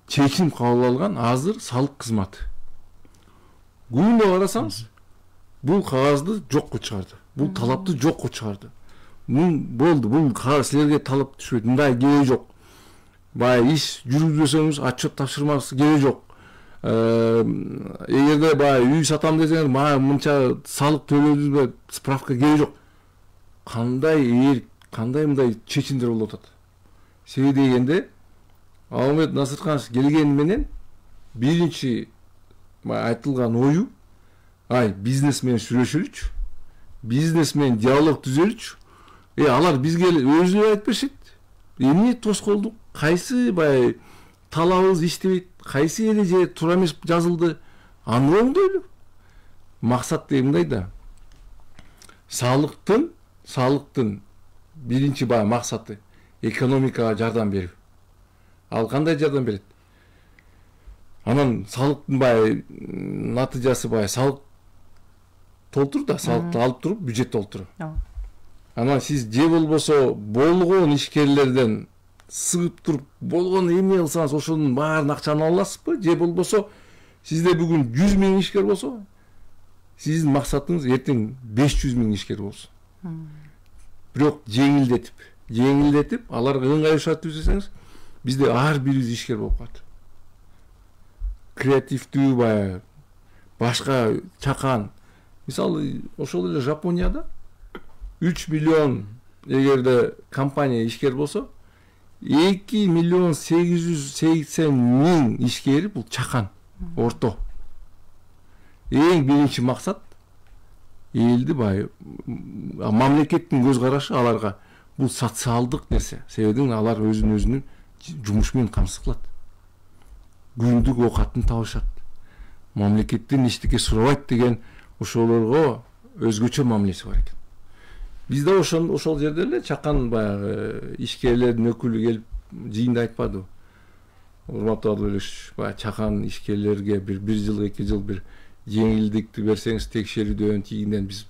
чечим кабыл алган азыр салык кызматы. Күндө карасаңыз, бул кагазды жокко чыгарды. Бул талапты жокко чыгарды. Болду, бул силерге талап түшпөйт, мындай кереги жок. Баягы иш жүргүзбөсөңүз отчет тапшырмасы кереги жок. Эгерде баягы үй сатам десеңиз, мынча салык төлөдүңүзбү, справка кереги жок. Кандай мындай чечимдер болуп атат. Себеби дегенде, Алмет Насырканович келгени менен биринчи айтылган ою, бизнес менен сүйлөшөлүчү, бизнес менен диалог түзөлүчү. Алар бизге өзүнө айтып беришет. Эмне тоскоолдук, кайсы талабыбыз иштебейт, кайсы эреже туура эмес жазылды, аны оңдойлу. Максат деген мындай да. Салыктын биринчи максаты экономикага жардам берүү. Ал кандай жардам берет? Анан салыктын натыйжасы салык толтур да, салыкты алып туруп бюджет толтуруу. Анан сиз же болбосо болгон ишкерлерден сыгып туруп болгон эмне кылсаңыз ошонун баарын акчаны ала аласызбы? Же болбосо сизде бүгүн 100 000 ишкер болсо, сиздин максатыңыз эртең 500 000 ишкер болсун. Бирок жеңилдетип, аларга ыңгайлуу шарт түзөсөңүз, бизде ар бирибиз ишкер болуп калат. Креативдүү башка чакан. Мисалы, ошол эле Жапонияда 3 миллион эгерде компания ишкер болсо, 2 миллион 880 000 ишкери бул чакан, орто. Эң биринчи максат элди мамлекеттин көз карашы аларга бул социалдык нерсе. Себеби алар өзүнүн жумуш менен камсыз кылат. Күндүк оокатын табышат. Мамлекеттен эчтеке сурабайт деген ошолорго өзгөчө мамилеси бар экен. Бизде ошол жерде эле чакан ишкерлердин өкүлү келип жыйында айтпады. Урматтуу Адылбек, чакан ишкерлерге бир жыл, 2 жыл бир жеңилдикти берсеңиз текшерүүдөн тийгинден биз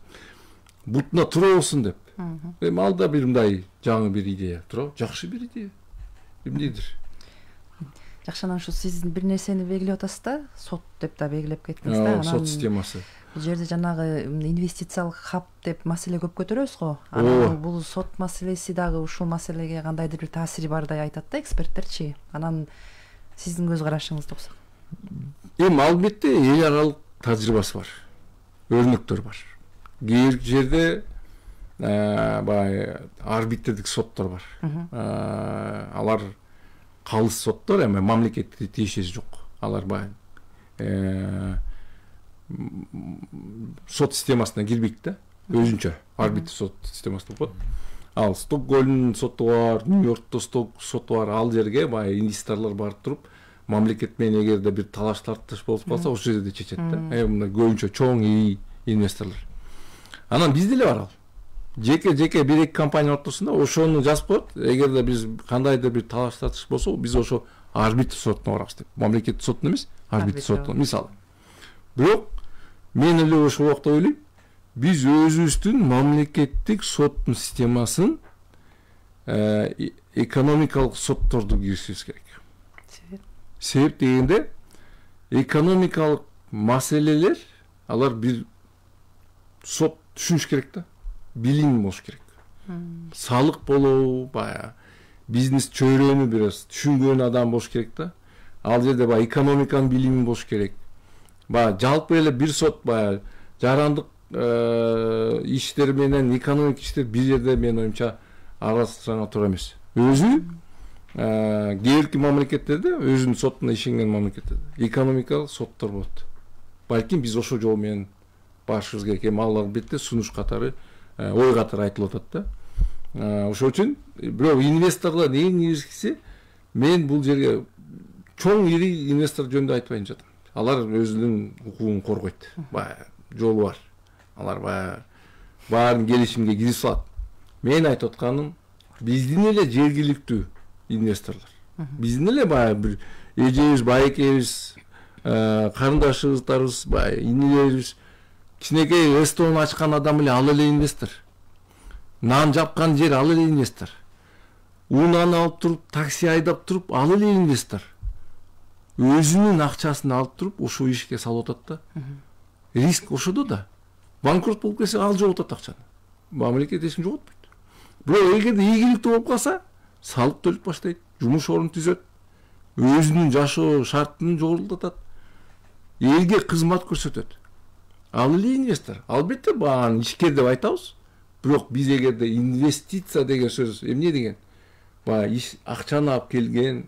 бутуна тура болсун деп. Ал да бир мындай жаңы бир идея, жакшы бир идея. Эмнедир? Жакшы, анан ушу сиз бир нерсени белгилеп атасыз да, сот деп да белгилеп кеттиңиз да. Сот системасы. Бул жерде жанагы инвестициялык хаб деп маселе көп көтөрөбүз го. Анан бул сот маселеси дагы ушул маселеге кандайдыр бир таасири бардай айтат да эксперттерчи. Анан сиздин көз карашыңызды окусак. Эми албетте эл аралык тажрыйбасы бар. Өрнөктөр бар. Кээ бир жерде баягы арбитрдик соттор бар. Алар калыс соттор, эми мамлекетке тиешеси жок. Алар баягы сот системасына кирбейт да, өзүнчө арбитр сот системасы болот. Ал Стокгольм соту бар, Нью-Йоркто соту бар. Ал жерге баягы инвесторлор барып туруп, мамлекет менен эгерде бир талаш тартыш болуп калса, ошол жерде чечет да. Мына көбүнчө чоң инвесторлор. Анан бизде эле бар ал. Жеке бир-эки компания ортосунда ошону жазып коет. Эгерде биз кандайдыр бир талаш тартыш болсо, биз ошо арбитр сотуна барабыз деп. Мамлекет сотуна эмес, арбитр сотуна. Мисалы. Бирок мен эле ошол убакта ойлойм, биз өзүбүздүн мамлекеттик соттун системасын экономикалык сотторду киргизишибиз керек. Себеп дегенде экономикалык маселелер, алар бир сот түшүнүш керек да, билим болуш керек. Салык болобу, баягы бизнес чөйрөнү бир түшүнгөн адам болуш керек да. Ал жерде баягы экономиканын билими болуш керек. Жалпы эле бир сот баягы жарандык иштер менен экономик иштер бир жерде менин оюмча аралаштыра тура эмес. Өзү кээ бирки мамлекеттерде, өзүнүн сотуна ишенген мамлекеттерде экономикалык соттор болот. Балким биз ошол жол менен барышыбыз керек. Эми ал албетте сунуш катары, ой катары айтылып атат да. Ошол үчүн бирок инвесторлор эң негизгиси, мен бул жерге чоң ири инвестор жөнүндө айтпайын жатам. Алар өзүнүн укугун коргойт. Жолу бар. Алар баарын келишимге кирип салат. Мен айтып атканым, биздин эле жергиликтүү инвесторлор. Биздин эле бир эжебиз, байекебиз, карындашыбыздарыбыз, инелерибиз, кичинекей ресторан ачкан адам эле ал эле инвестор. Нан жапкан жер ал эле инвестор. Унаны алып туруп, такси айдап туруп, ал эле инвестор. Өзүнүн акчасын алып туруп, ошо ишке салып атат да. Риск ошодо да. Банкрот болуп кетсе, ал жоготот акчаны. Мамлекет эч ким жоготпойт. Бирок эгерде ийгиликтүү болуп калса, салык төлөп баштайт, жумуш орун түзөт, өзүнүн жашоо шартын жогорултат, элге кызмат көрсөтөт. Ал эле инвестор. Албетте бааны ишкер деп айтабыз. Бирок биз эгерде инвестиция деген сөз эмне деген? Акчаны алып келген,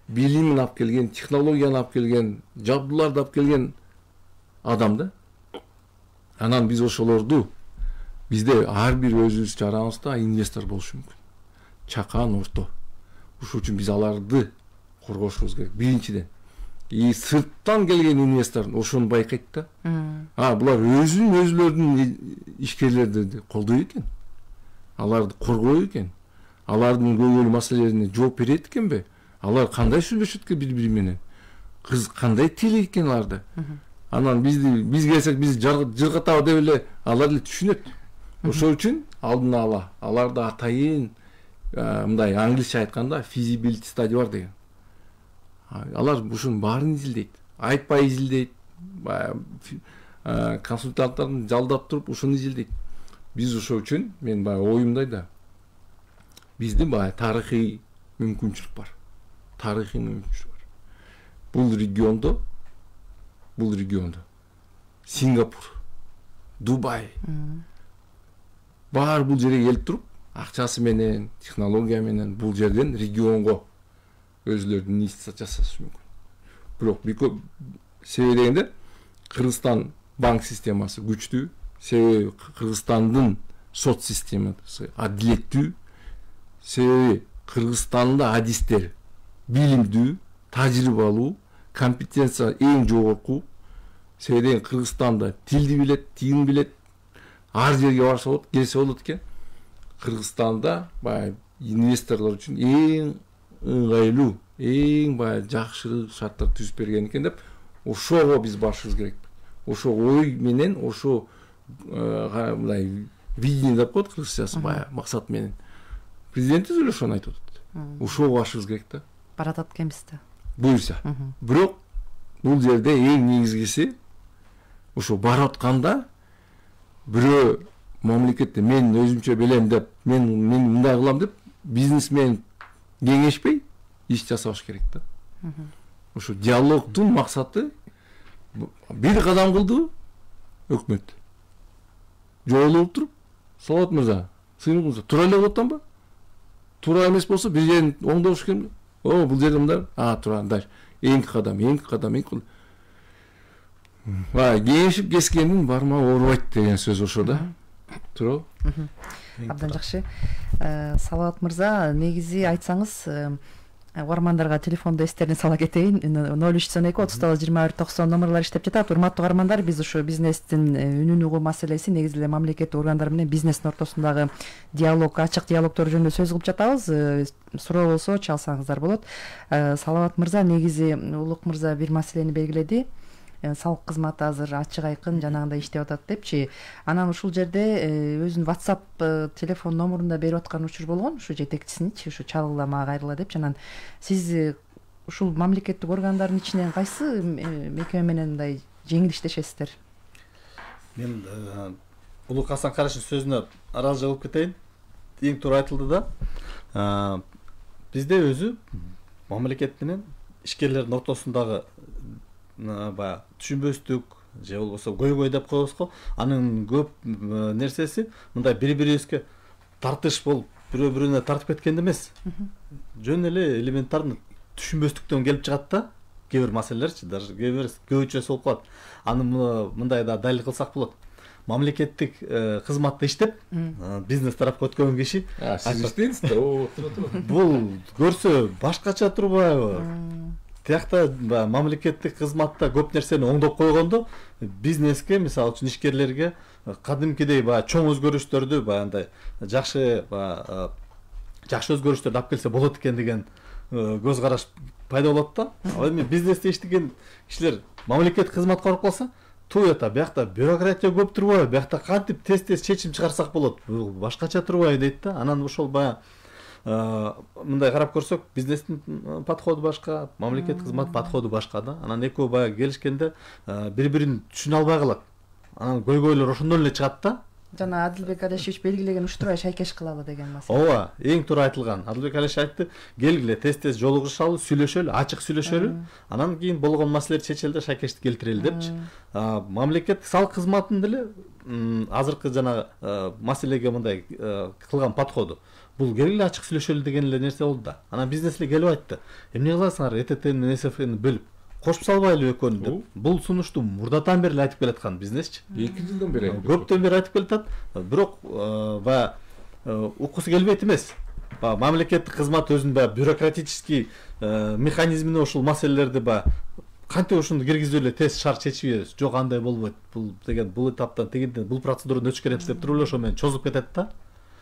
билимин алып келген, технологияны алып келген, жабдууларды алып келген адам да. Анан биз ошолорду, бизде ар бир өзүбүз жарабызда инвестор болушу мүмкүн. Чакан, орто. Ошол үчүн биз аларды коргошубуз керек. Биринчиден. Сырттан келген инвестор ошону байкайт да. Булар өзүлөрүнүн ишкерлерди колдойт экен. Аларды коргойт экен. Алардын көңүл маселелерине жооп берет экенби? Алар кандай сүйлөшөт бири-бири менен? Кандай тилейт экен аларды? Анан биз келсек, биз жыргатабы деп эле алар эле түшүнөт. Ошол үчүн алдын ала аларды атайын мындай англисче айтканда feasibility study бар деген. Алар ушунун баарын изилдейт. Айтпай изилдейт. Консультанттарын жалдап туруп ушуну изилдейт. Биз ошол үчүн мен оюмдай да. Биздин тарыхый мүмкүнчүлүк бар. Тарыхый мүмкүнчүлүк бар. Бул региондо Сингапур, Дубай бар бул жерге келип туруп, акчасы менен, технология менен бул жерден регионго өзүлөрүнүн инвестиция жасашы мүмкүн. Бирок себеби дегенде Кыргызстан банк системасы күчтүү, себеби Кыргызстандын сот системасы адилеттүү, себеби Кыргызстанда адистер билимдүү, тажрыйбалуу, компетенция эң жогорку, себеби Кыргызстанда тилди билет, тигин билет, ар жерге барса болот, келсе болот экен. Кыргызстанда инвесторлор үчүн эң ыңгайлуу, эң жакшы шарттар түзүп берген экен деп, ошого биз барышыбыз керек. Ошо ой менен, ошо мындай видение деп коет кыргызчасы, максат менен. Президентибиз эле ошону айтып атат. Ошого барышыбыз керек да. Баратат экенбиз да. буюрса. Бирок бул жерде эң негизгиси ошо барып атканда бирөө мамлекетте мен өзүмчө билем деп мен мындай кылам деп бизнесмен кеңешпей иш жасабаш керек да. Ошо диалогдун максаты бир кадам кылды өкмөт. Жолуп туруп, Салават мырза, сыйынып мырза, туура эле болуп атпайбы? Туура эмес болсо бир жерин оңдош керек. О, бул жерде мындай, туура, дальше. Эңки кадам. Кеңешип кескендин барма оорубайт деген сөз ошо да. Туура. Абдан жакшы. Салават мырза, негизи айтсаңыз, угармандарга телефонду эстерине сала кетейин. 0392-39-21-90 номерлар иштеп жатат. Урматтуу угармандар, биз ушу бизнестин үнүн угуу маселеси, негизи эле мамлекеттик органдар менен бизнестин ортосундагы диалог, ачык диалогдор жөнүндө сөз кылып жатабыз. Суроо болсо чалсаңыздар болот. Салават мырза, негизи Улук мырза бир маселени белгиледи. Салык кызматы азыр ачык айкын жанагындай иштеп атат депчи. Анан ушул жерде өзүнүн WhatsApp телефон номерун да берип аткан учур болгон, ушу жетекчисиничи, ушу чалгыла мага кайрыла депчи. Анан сиз ушул мамлекеттик органдардын ичинен кайсы мекеме менен мындай жеңил иштешесиздер? Мен Улук Асан Карашевдин сөзүнө ыраазы болуп кетейин. Эң туура айтылды да. Бизде өзү мамлекет менен ишкерлердин ортосундагы түшүнбөстүк же болбосо көйгөй деп коебуз го, анын көп нерсеси мындай бири-бирибизге тартыш болуп, бирөө бирөөнө тартып кеткенде эмес. Жөн эле элементарный түшүнбөстүктөн келип чыгат да, кээ бир маселелерчи, даже кээ бир көбүчөсү болуп калат. Аны мындай да далил кылсак болот. Мамлекеттик кызматта иштеп, бизнес тарапка өткөн киши Сиз иштейсиз да, бул көрсө башкача турбайбы? Тиякта мамлекеттик кызматта көп нерсени оңдоп койгондо бизнеске, мисалы үчүн ишкерлерге кадимкидей чоң өзгөрүштөрдү андай жакшы өзгөрүштөрдү алып келсе болот экен деген көз караш пайда болот да. Ал эми бизнесте иштеген кишилер мамлекеттик кызматка барып калса, туята биякта бюрократия көп турбайбы, биякта кантип тез чечим чыгарсак болот, башкача турбайбы дейт да. Анан ошол мындай карап көрсөк, бизнестин подходу башка, мамлекеттик кызмат подходу башка да. Анан экөө келишкенде бири-бирин түшүнө албай калат. Анан көйгөйлөр ошондон эле чыгат да. Жана Адилбек Алешевич белгилеген уштурбай шайкеш кылалы деген маселе. Ооба, эң туура айтылган. Адилбек Алешевич айтты, келгиле тез жолугушалы, сүйлөшөлү, ачык сүйлөшөлү, анан кийин болгон маселелерди чечели, шайкештик келтирели депчи. Мамлекеттик салык кызматынын деле азыркы жана маселеге мындай кылган подходу. Бул келгиле ачык сүйлөшөлү деген эле нерсе болду да. Анан бизнес эле келип айтты. Эмне кыласыңар, ЭТТ менен СФН бөлүп кошуп салбайлы экөөнү деп. Бул сунушту мурдатан бери айтып келаткан бизнесчи. 2 жылдан бери. Көптөн бери айтып келатат. Бирок уккусу келбейт эмес. Мамлекеттик кызмат өзүнүн бюрократический механизмине ушул маселелерди кантип ушуну киргизип эле тез шарт чечип беребиз. Жок, андай болбойт. Бул деген бул этаптан тегинден бул процедураны өтүш керек деп туруп эле ошо менен чозуп кетет да.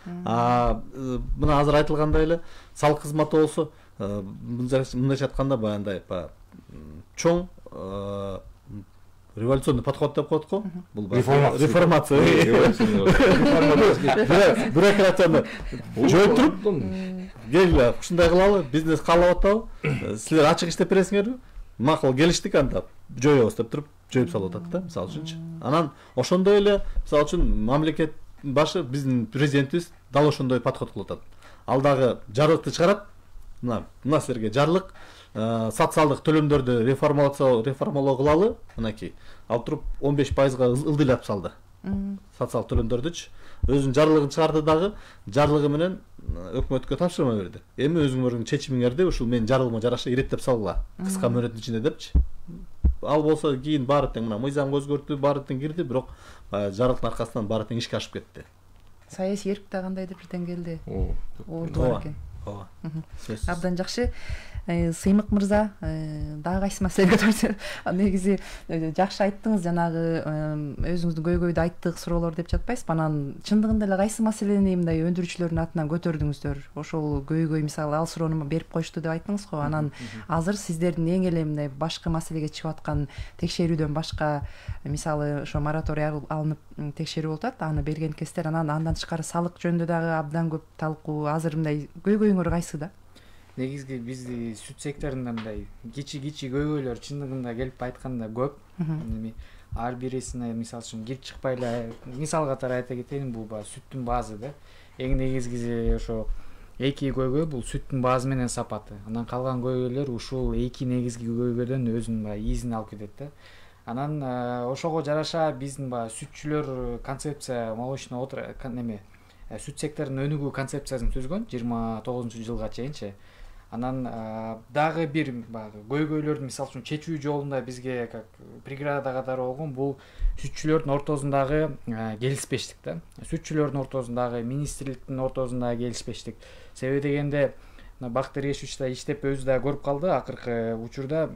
Мына азыр айтылгандай эле салык кызматы болсо, мындайча айтканда андай чоң революционный подход деп коет го. Бул реформация. Бюрократияны жоюп туруп, келгиле ушундай кылалы, бизнес каалап атабы, силер ачык иштеп бересиңерби? Макул, келиштик, анда жоёбуз деп туруп, жоюп салып атат да, мисалы үчүнчү. Анан ошондой эле, мисалы үчүн мамлекет башы биздин президентибиз дал ошондой подход кылып атат. Ал дагы жарлыкты чыгарат. Мына силерге жарлык, социалдык төлөмдөрдү реформалоо кылалы, мынакей. Ал туруп 15%га ылдыйлатып салды. Социал төлөмдөрдүчү. Өзүнүн жарлыгын чыгарды дагы, жарлыгы менен өкмөткө тапшырма берди. Эми өзүңөрдүн чечимиңерди ушул менин жарлыгыма жараша иреттеп салгыла, кыска мөөнөттүн ичинде депчи. Ал болсо кийин баары тең мына мыйзамга өзгөртүү, баары тең кирди, бирок жарлыктын аркасынан баары тең ишке ашып кетти. Саясий эрк да кандай деп бирден келди. Ооба. Ооба. Абдан жакшы. Сыймык мырза, дагы кайсы маселеге көтөрсө, негизи жакшы айттыңыз, жанагы өзүңүздүн көйгөйдү айттык, суроолор деп жатпайсызбы? Анан чындыгында эле кайсы маселени мындай өндүрүүчүлөрдүн атынан көтөрдүңүздөр? Ошол көйгөй, мисалы, ал суроону берип коюшту деп айттыңыз го. Анан азыр сиздердин эң эле мындай башкы маселеге чыгып аткан текшерүүдөн башка, мисалы, ошо мораторий алынып текшерүү болуп атат, аны берген кездер, анан андан тышкары салык жөнүндө дагы абдан көп талкуу. Азыр мындай көйгөйүңөр кайсы да? негизги бизди сүт секторунда мындай кичи көйгөйлөр чындыгында келип айтканда көп. Эми ар бирисине мисалы үчүн кирип чыкпай эле мисал катары айта кетейин, бул баягы сүттүн баазы да. Эң негизгиси ошо эки көйгөй, бул сүттүн баазы менен сапаты. Анан калган көйгөйлөр ушул эки негизги көйгөйдөн өзүнүн баягы изин алып кетет да. Анан ошого жараша биздин баягы сүтчүлөр концепция молочный неме сүт секторунун өнүгүү концепциясын түзгөн 29-жылга чейинчи. Анан дагы бир баягы көйгөйлөрдү мисалы үчүн чечүү жолунда бизге как преграда катары болгон бул сүтчүлөрдүн ортосундагы келиспештик да. Сүтчүлөрдүн ортосундагы, министрликтин ортосундагы келиспештик. Себеби дегенде Бактар Ешучта иштеп өзү да көрүп калды акыркы учурда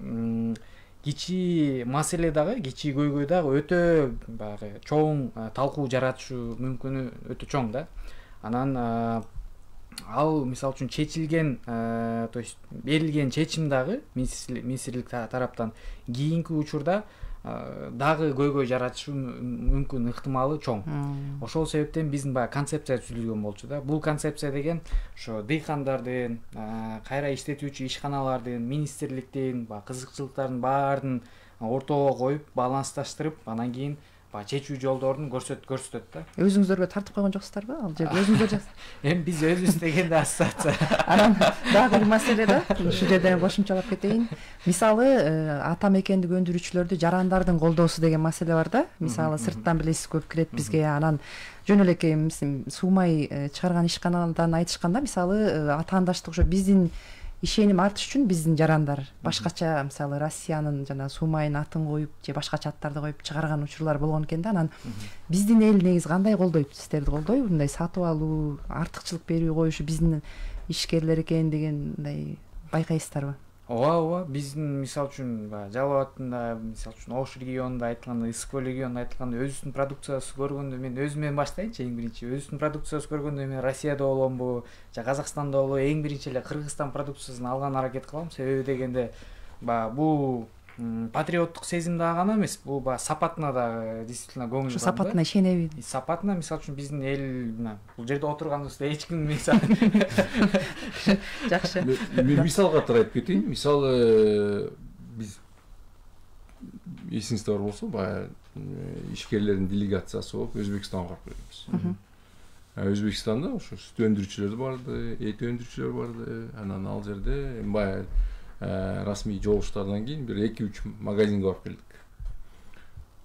кичи маселе дагы, кичи көйгөй дагы өтө баягы чоң талкуу жаратышы мүмкүнү өтө чоң да. Анан ал мисалы үчүн чечилген, то есть берилген чечим дагы министрлик тараптан кийинки учурда дагы көйгөй жаратышы мүмкүн, ыктымалы чоң. Ошол себептен биздин баягы концепция түзүлгөн болчу да. Бул концепция деген ошо дыйкандардын, кайра иштетүүчү ишканалардын, министрликтин баягы кызыкчылыктарын баарын ортого коюп, балансташтырып, анан кийин чечүү жолдорун көрсөтөт да. Өзүңүздөргө тартып койгон жоксуздарбы ал жерде? Өзүңүздөр эми биз өзүбүз дегенде ассоциация. Анан дагы бир маселе да, ушул жерде кошумчалап кетейин. Мисалы, ата мекендик өндүрүүчүлөрдү жарандардын колдоосу деген маселе бар да. Мисалы, сырттан билесиз көп кирет бизге, анан жөн элекей суумай чыгарган ишканадан айтышканда, мисалы, атаандаштык ошо биздин ишеним артыш үчүн биздин жарандар башкача, мисалы, Россиянын жана суумайын атын коюп же башкача аттарды коюп чыгарган учурлар болгон экен да. Анан биздин эл негизи кандай колдойт, сиздерди колдойбу? Мындай сатып алуу, артыкчылык берүү коюшу биздин ишкерлер экен дегендей байкайсыздарбы? Ооба, биздин мисалы үчүн Жалал Абадында, мисалы үчүн Ош регионунда айтылганда, Ысык көл регионунда айтылганда өзүбүздүн продукциясы көргөндө мен өзүмөн баштайынчы. Эң биринчи өзүбүздүн продукциясы көргөндө мен Россияда боломбу, же Казакстанда болобу, эң биринчи эле Кыргызстан продукциясын алган аракет кылам. Себеби дегенде бул патриоттук сезим дагы гана эмес, бул сапатына дагы действительно көңүл бурат. Сапатына ишенеби? Сапатына, мисалы үчүн биздин эл бул жерде отурганыбызда эч ким мисалы жакшы. Мен мисал катары айтып кетейин. Мисалы биз эсиңизде бар болсо, баягы ишкерлердин делегациясы болуп Өзбекстанга барып келебиз. Өзбекстанда ошо сүт өндүрүүчүлөр барды, эт өндүрүүчүлөр барды. Анан ал жерде баягы расмий жолугуштардан кийин бир 2-3 магазинге барып келдик.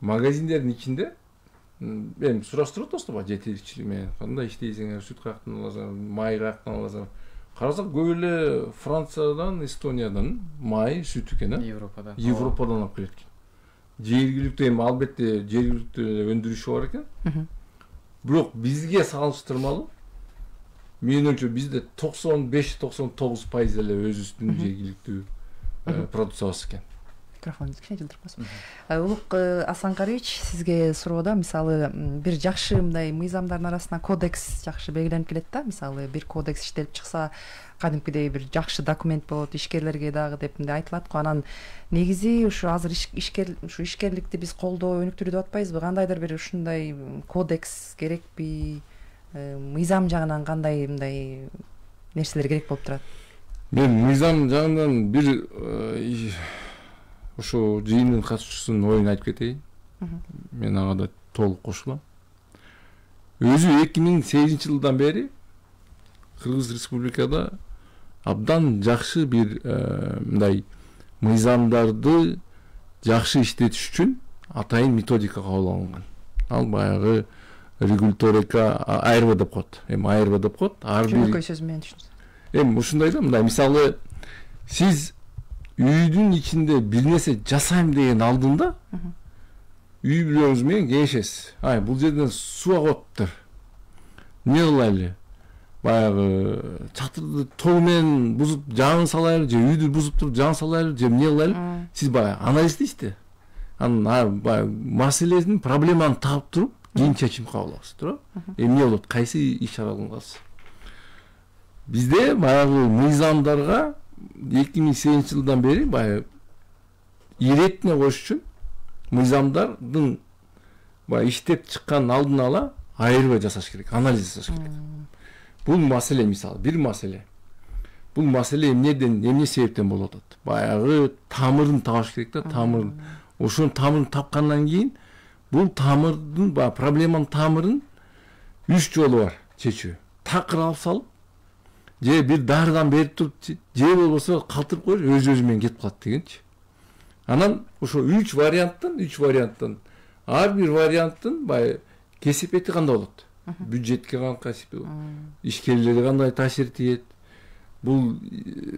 Магазиндердин ичинде эми сураштырып атасыздар ба жетекчилик менен, кандай иштейсиңер, сүт каяктан аласыңар, май каяктан аласыңар. Карасак көп эле Франциядан, Эстониядан май, сүт экен, Европадан алып келет экен. Жергиликтүү эми албетте жергиликтүү өндүрүүчү бар экен. Бирок бизге салыштырмалуу менимче бизде 95-99% эле өзүбүздүн жергиликтүү продукциябыз экен. Микрофонду кичине жылдырпасыз. Улук Асанкарович, сизге суроода мисалы бир жакшы мындай мыйзамдардын арасына кодекс жакшы белгиленип келет да. Мисалы бир кодекс иштелип чыкса, кадимкидей бир жакшы документ болот ишкерлерге дагы деп мындай айтылат го. Анан негизи ушу азыр ишкерликти биз колдоо, өнүктүрүү деп атпайбызбы? Кандайдыр бир ушундай кодекс керекпи? Мыйзам жагынан кандай мындай нерселер керек болуп турат? Мен мыйзам жагынан бир ошо жыйындын катышуусунун оюн айтып кетейин. Мен ага да толук кошулам. Өзү 2008-жылдан бери Кыргыз Республикада абдан жакшы бир мындай мыйзамдарды жакшы иштетиш үчүн атайын методика кабыл алынган. Ал баягы регуляторика АРВ деп коет. Эми АРВ деп коет. Ар бир жөнөкөй сөз менен түшүнсөң. Эми ушундай да, мындай мисалы сиз үйдүн ичинде бир нерсе жасайм деген алдында үй бүлөңүз менен кеңешесиз. Бул жерден суу агыптыр. Эмне кылайлы? Баягы чатырды толу менен бузуп жаңын салайлы, же үйдү бузуп туруп жаң салайлы, же эмне кылайлы? Сиз баягы анализдейсизди. Анан баягы маселесин, проблеманы таап туруп, кийин чечим кабыл аласыз, туура? Эмне болот? Кайсы иш чара алынгансыз? Бизде баягы мыйзамдарга 2008-жылдан бери баягы иретине коюш үчүн мыйзамдардын баягы иштеп чыккан алдын ала АРВ жасаш керек, анализ жасаш керек. Бул маселе мисалы, бир маселе. бул маселе эмне себептен болуп атат? Баягы тамырын табыш керек да, тамырын. Ошонун тамырын тапкандан кийин бул тамырдын, проблеманын тамырын 3 жолу бар чечүү. Такыр алып салып, же бир дарыдан берип туруп, же болбосо калтырып коюш, өзү менен кетип калат дегенчи. Анан ошо 3 варианттан ар бир варианттын баягы кесепети кандай болот? Бюджетке кандай кесепети, ишкерлерге кандай таасир тиет? Бул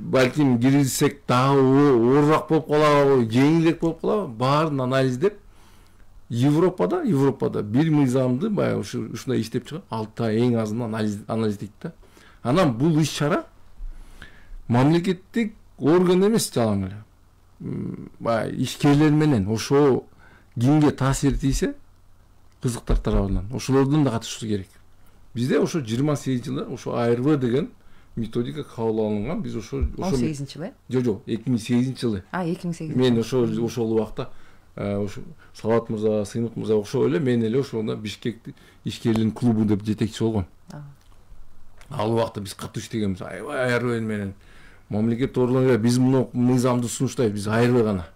балким киргизсек дагы оорураак болуп калабы, жеңилирээк болуп калабы? Баарын анализдеп Европада бир мыйзамды баягы ушундай иштеп чыгып, 6 ай эң азынан анализдейт да. Анан бул иш-чара мамлекеттик орган эмес жалаң эле. Баягы ишкерлер менен ошо кимге таасир тийсе, кызыктар тарабынан ошолордун да катышуусу керек. Бизде ошо 28-жылы ошо АРВ деген методика кабыл алынган. Биз ошо 18-жылы? Жок, 2008-жылы. 2008. Мен ошол убакта ошо Салават мырза, Сыймык мырза ошо эле мен эле ошондо Бишкекти ишкерлердин клубу деп жетекчи болгон. Ал убакта биз катуу иштегенбиз. Аябай АРВ менен мамлекет органдары биз муну мыйзамды сунуштайбыз, биз АРВ гана.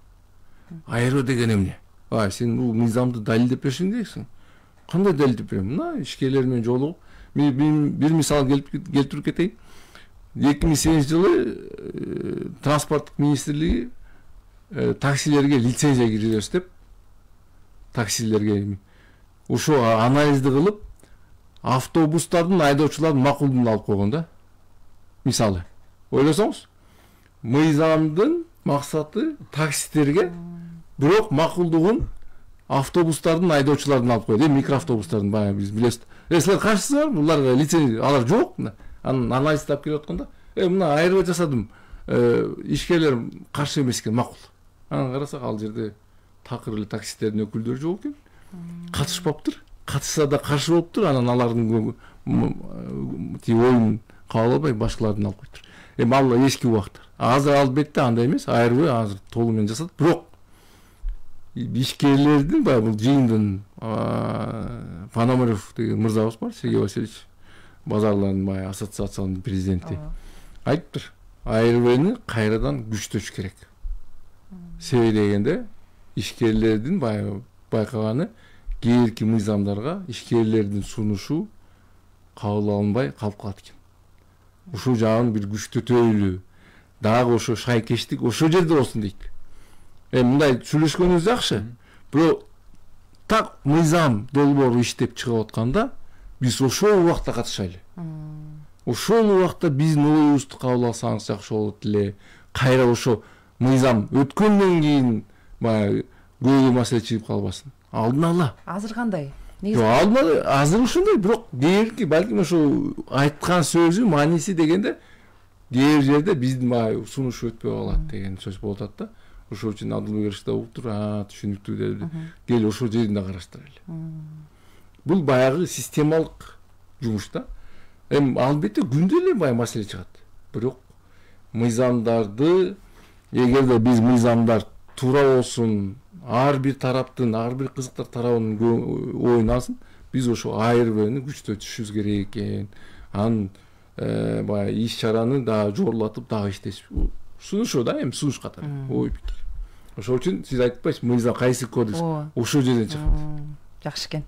АРВ деген эмне? Сен бул мыйзамды далилдеп беришиң керексиң. Кандай далилдеп берем? Мына ишкерлер менен жолугуп, бир мисал келтирип кетейин. 2008-жылы транспорттук министрлиги таксилерге лицензия киргизебиз деп, таксилерге ошо анализди кылып, автобустардын айдоочулардын макулдугун алып койгон да. Мисалы, ойлосоңуз, мыйзамдын максаты таксистерге, бирок макулдугун автобустардын айдоочулардын алып койду, микроавтобустардын, баягы биз билесиз. Силер каршысыздар, буларга лицензия алар жок. Анын анализдеп келип атканда, мына айырып жасадым, ишкерлер каршы эмес экен, макул. Анан карасак, ал жерде такыр эле таксистердин өкүлдөрү жок экен. Катышпаптыр. Катышса да каршы болуптур. Анан алардын оюн кабыл албай башкалардын алып коюптур. Ал эски убактар. Азыр албетте андай эмес, айырбы азыр толук менен жасалат. Бирок ишкерлердин баягы бул жыйындын Пономарев деген мырзабыз бар, Сергей Васильевич, базарлардын баягы ассоциациянын президенти. Айтыптыр, айырбыны кайрадан күчтөш керек. Себеби дегенде ишкерлердин баягы байкаганы кээинки мыйзамдарга ишкерлердин сунушу кабыл алынбай калып калат экен. Ушул жагын бир күчтөтөлү, дагы ошо шайкештик ошол жерде болсун дейт. Мындай сүйлөшкөнүбүз жакшы. Бирок так мыйзам долбоору иштеп чыгып атканда биз ошол убакта катышайлы. Ошол убакта биздин оюбузду кабыл алсаңыз жакшы болот эле. Кайра ошо мыйзам өткөндөн кийин баягы көйгөй маселе чыгып калбасын. Алдын ала. Азыр кандай? Жок, азыр ушундай, бирок кээинки балким ошо айткан сөзү, мааниси дегенде кээ жерде биздин баягы сунуш өтпөй калат деген сөз болуп атат да. Ошол үчүн Адылбек да уктур, түшүнүктүү деп кел ошол жерин да караштырайлы. Бул баягы системалык жумуш да. Албетте күндө эле баягы маселе чыгат. Бирок мыйзамдарды, эгерде биз мыйзамдар туура болсун, ар бир тараптын, ар бир кызыктар тарабынын оюн алсын, биз ошо айырбыны күчтөтүшүбүз керек экен. Анын баягы иш-чараны дагы жоорлатып, дагы иштешип, сунушу да, сунуш катары, ой пикир. Ошол үчүн сиз айтпайсыз, мыйзам кайсы кодекс ошол жерден чыгат. Жакшы экен.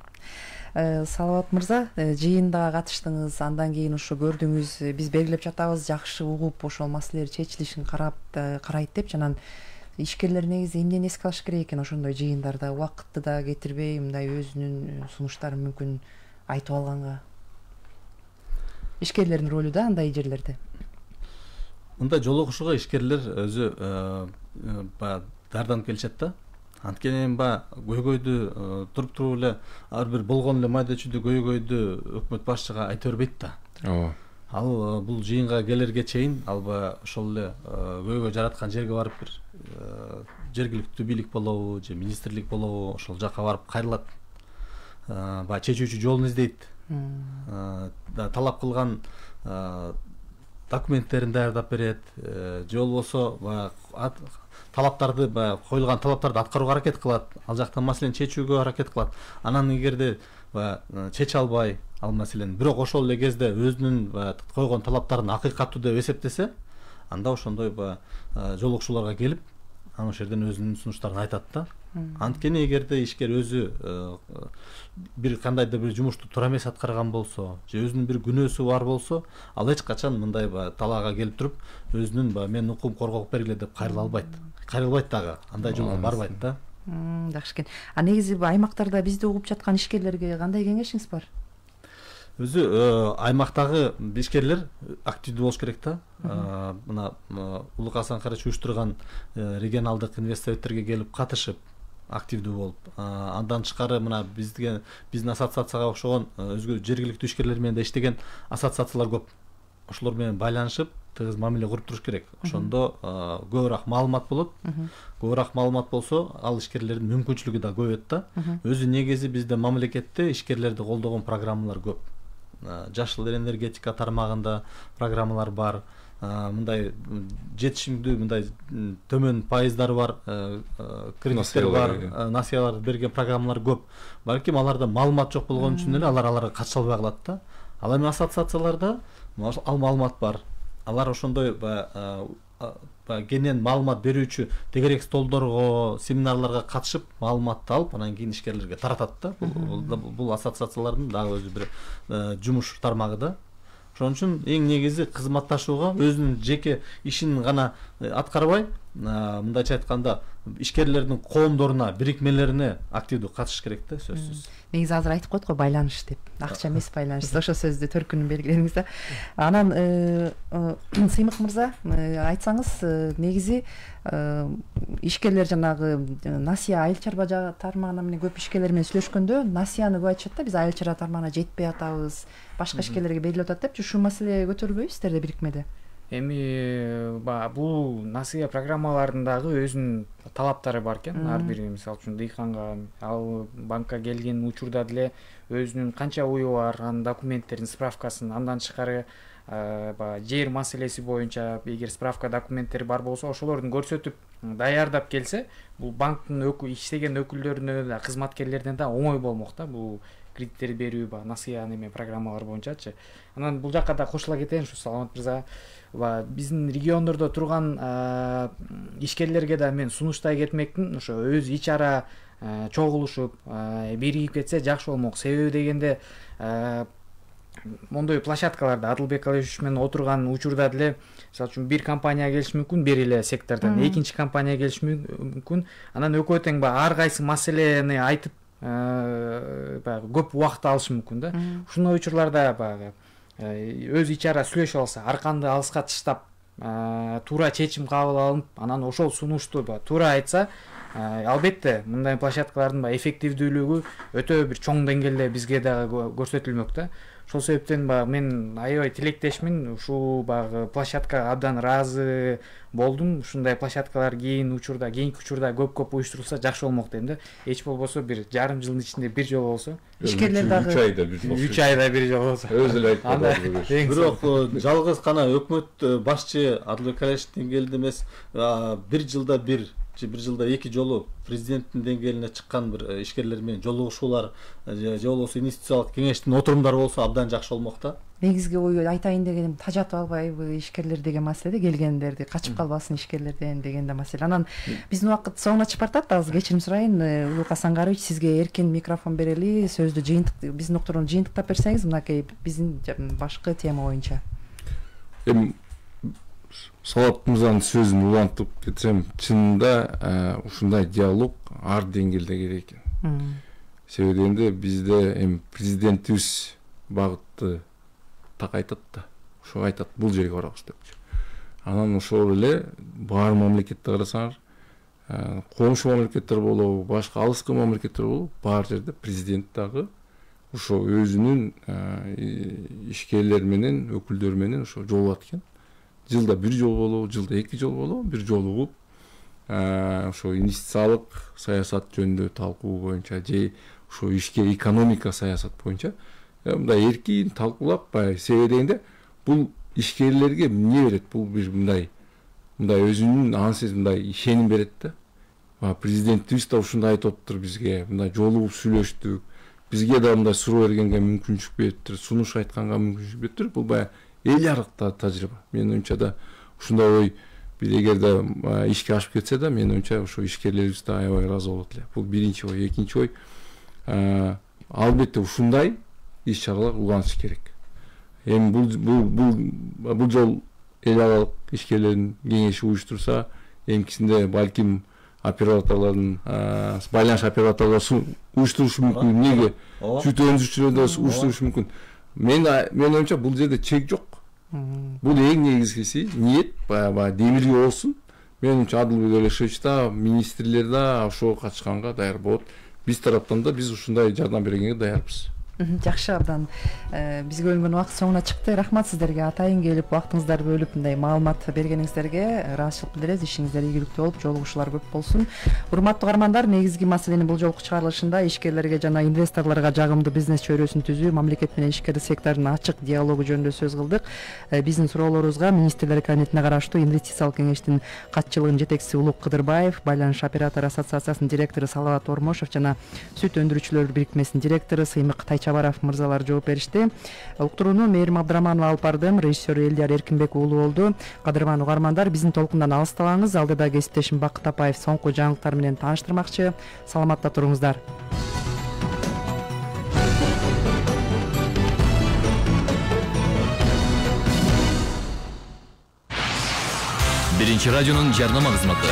Салават мырза, жыйында катыштыңыз, андан кийин ошо көрдүңүз, биз белгилеп жатабыз, жакшы угуп ошол маселелер чечилишин карайт деп, анан ишкерлер негизи эмнени эске алыш керек экен ошондой жыйындарда, убакытты да кетирбей, мындай өзүнүн сунуштарын мүмкүн айтып алганга. Ишкерлердин ролу да андай жерлерде. Мындай жолугушууга ишкерлер өзү дарданып келишет да. Анткени көйгөйдү туруп эле ар бир болгон эле майда чүйдө көйгөйдү өкмөт башчыга айта бербейт да. Ал бул жыйынга келерге чейин ошол эле көйгөй жараткан жерге барып бир жергиликтүү бийлик болобу же министрлик болобу ошол жака барып кайрылат. Баягы чечүүчү жолун издейт. Талап кылган документтерин даярдап берет, же болбосо талаптарды, коюлган талаптарды аткарууга аракет кылат, ал жактан маселени чечүүгө аракет кылат. Анан эгерде чече албай ал маселени, бирок ошол эле кезде өзүнүн койгон талаптарын акыйкаттуу деп эсептесе, анда ошондой баягы жолугушууларга келип анан ошол жерден өзүнүн сунуштарын айтат да. Анткени эгерде ишкер өзү бир кандайдыр бир жумушту туура эмес аткарган болсо же өзүнүн бир күнөөсү бар болсо, ал эч качан мындай талаага келип туруп өзүнүн менин укугум коргоп бергиле деп кайрыла албайт. Кайрылбайт дагы, андай жолго барбайт да. Жакшы экен. А негизи аймактарда бизди угуп жаткан ишкерлерге кандай кеңешиңиз бар? Өзү аймактагы ишкерлер активдүү болуш керек да. Мына Улук Асан Карачи уюштурган регионалдык инвестсоветтерге келип катышып активдүү болуп, андан тышкары мына биздин ассоциацияга окшогон өзгө жергиликтүү ишкерлер менен да иштеген ассоциациялар көп. Ошолор менен байланышып тыгыз мамиле куруп туруш керек. Ошондо көбүрөөк маалымат болот. Көбүрөөк маалымат болсо, ал ишкерлердин мүмкүнчүлүгү да көбөйөт да. Өзү негизи бизде мамлекетте ишкерлерди колдогон программалар көп. Жашыл энергетика тармагында программалар бар. Мындай жетишимдүү мындай төмөн пайыздары бар, кредиттер бар, насыялар берген программалар көп. Балким аларда маалымат жок болгон үчүн эле аларга катыша албай калат да. Ал эми ассоциацияларда ал маалымат бар. Алар ошондой кенен маалымат берүүчү тегерек столдорго, семинарларга катышып, маалыматты алып, анан кийин ишкерлерге таратат да. Бул ассоциациялардын дагы өзү бир жумуш тармагы да. Ошон үчүн эң негизи кызматташууга, өзүнүн жеке ишин гана аткарбай, мындайча айтканда, ишкерлердин коомдоруна, бирикмелерине активдүү катышыш керек да, сөзсүз. Негизи азыр айтып койдук го, байланыш деп. Акча эмес байланыш. Ошол сөздү төркүнүн белгиледиңиз да. Анан Сыймык мырза, айтсаңыз, негизи ишкерлер жанагы насыя айыл чарба тармагына менен көп ишкерлер менен сүйлөшкөндө, насыяны көп айтышат да, биз айыл чарба тармагына жетпей атабыз, башка ишкерлерге берилип атат депчи, ушул маселе көтөрүлбөйбү сиздерде бирикмеде? Эми бул насыя программаларынын дагы өзүнүн талаптары бар экен. Ар бир, мисалы үчүн дыйканга ал банкка келген учурда деле өзүнүн канча ую бар, анын документтерин, справкасын, андан тышкары жер маселеси боюнча эгер справка документтери бар болсо, ошолордун көрсөтүп даярдап келсе, бул банктын иштеген өкүлдөрүнө да, кызматкерлерине да оңой болмок да, бул кредиттер берүү, насыя неме программалар боюнчачы. Анан бул жакка да кошула кетейин, ушу Саламат мырза, биздин региондордо турган ишкерлерге да мен сунуштай кетмекмин, ошо өз ич ара чогулушуп, биригип кетсе жакшы болмок. Себеби дегенде мондой площадкаларда Адылбек Алиевич менен отурган учурда деле, мисалы үчүн бир компания келиши мүмкүн, бир эле сектордон, экинчи компания келиши мүмкүн. Анан экөө тең ар кайсы маселени айтып көп убакыт алышы мүмкүн да. Ушундай учурларда өз ич ара сүйлөшүп алса, арканды алыска таштап, туура чечим кабыл алынып, анан ошол сунушту туура айтса, албетте мындай площадкалардын эффективдүүлүгү өтө бир чоң деңгээлде бизге дагы көрсөтүлмөк да. Ошол себептен мен аябай тилектешмин, ушул площадкага абдан ыраазы болдум. Ушундай площадкалар кийинки учурда көп уюштурулса жакшы болмок дейм да. Эч болбосо бир жарым жылдын ичинде бир жолу болсо. Ишкерлер дагы 3 айда бир жолу болсо. Өзү эле айтты. Бирок жалгыз гана өкмөт башчы Адылбек Алиевичтин деңгээлинде эмес, бир жылда бир жылда 2 жолу президенттин деңгээлине чыккан бир ишкерлер менен жолугушуулар же болбосо инвестициялык кеңештин отурумдары болсо абдан жакшы болмок да. Негизги ою айтайын дегеним, тажатып албайбы ишкерлер деген маселеде, келгендерди качып калбасын ишкерлерден деген маселе. Анан биздин убакыт соңуна чыгып баратат, азыр кечирим сурайын. Улук Асан Карыевич, сизге эркин микрофон берели, сөздү биздин уктурууну жыйынтыктап берсеңиз, мынакей биздин башкы тема боюнча. Салат мырзанын сөзүн улантып кетсем, чынында ушундай диалог ар деңгээлде керек экен. Себеби дегенде бизде президентибиз багытты так айтат да, ошо айтат, бул жерге барабыз депчи. Анан ошол эле бар мамлекетте карасаңар, коңшу мамлекеттер болобу, башка алыскы мамлекеттер болобу, бар жерде президент дагы ошо өзүнүн ишкерлер менен, өкүлдөр менен ошо жолугат экен. Жылда бир жол болобу, жылда 2 жол болобу, бир жолугуп, ошо инвестициялык саясат жөнүндө талкуу боюнча же ошо ишке экономика саясат боюнча мындай эркин талкуулап, себеби дегенде бул ишкерлерге эмне берет? Бул бир мындай өзүнүн ансыз мындай ишеним берет да. Президентибиз да ушундай айтып атыптыр бизге, мындай жолугуп сүйлөштүк, бизге да мындай суроо бергенге мүмкүнчүлүк бериптир, сунуш айтканга мүмкүнчүлүк бериптир. Бул эл арыкта тажрыйба. Менин оюмча да ушундай ой бир эгерде ишке ашып кетсе да, менин оюмча ошо ишкерлерибиз да аябай ыраазы болот эле. Бул биринчи ой. Экинчи ой, албетте ушундай иш чаралар уланышы керек. Эми бул жол эл аралык ишкерлердин кеңеши уюштурса, эмкисинде балким операторлордун байланыш операторлору уюштурушу мүмкүн. Эмнеге сүт өндүрүүчүлөр да уюштурушу мүмкүн. Менин оюмча бул жерде чек жок. Бул эң негизгиси ниет баягы демирге болсун. Менин оюмча Адылбек Алишевич да, министрлер да ошого катышканга даяр болот. Биз тараптан да биз ушундай жардам бергенге даярбыз. Жакшы, абдан бизге бөлүнгөн убакыт соңуна чыкты. Рахмат сиздерге, атайын келип убактыңыздарды бөлүп мындай маалымат бергениңиздерге ыраазычылык билдиребиз. Ишиңиздер ийгиликтүү болуп, жолугушуулар көп болсун. Урматтуу каармандар, негизги маселенин бул жолку чыгарылышында ишкерлерге жана инвесторлорго жагымдуу бизнес чөйрөсүн түзүү, мамлекет менен ишкер сектордун ачык диалогу жөнүндө сөз кылдык. Биздин суроолорубузга Министрлер кабинетине караштуу инвестициялык кеңештин катчылыгынын жетекчиси Улук Кыдырбаев, Байланыш оператор ассоциациясынын директору Салават Ормошов жана Сүт өндүрүүчүлөр бирикмесинин директору Сыймык Тайчабаров мырзалар жооп беришти. Уктурууну Мээрим Абдыраманова алып бардым, режиссер Элдияр Эркинбек уулу болду. Кадырман угармандар, биздин толкундан алыстабаңыз. Алдыда кесиптешим Бакыт Апаев соңку жаңылыктар менен тааныштырмакчы. Саламатта туруңуздар. Биринчи радионун жарнама кызматы.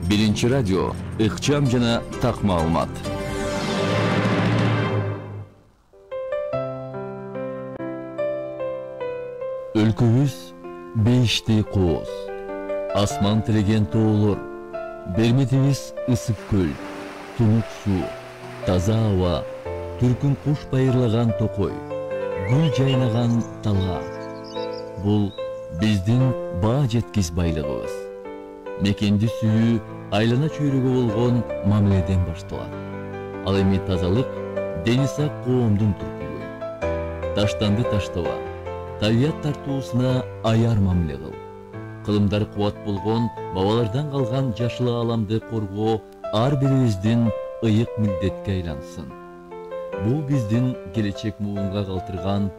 Биринчи радио, ыкчам жана так маалымат. Өлкөбүз бейиштей кооз, асман тилеген тоолор, берметибиз ысык көл, тунук суу, таза аба, түркүн куш байырлаган токой, гүл жайнаган талга. Бул биздин баа жеткис байлыгыбыз. Мекенди сүйүү айлана чөйрөгө болгон мамиледен башталат. Ал эми тазалык дени сак коомдун туркугу. Таштанды таштаба, табият тартуусуна аяр мамиле кыл. Кылымдары кубат болгон бабалардан калган жашыл ааламды коргоо ар бирибиздин ыйык милдетке айлансын. Бул биздин келечек муунга калтырган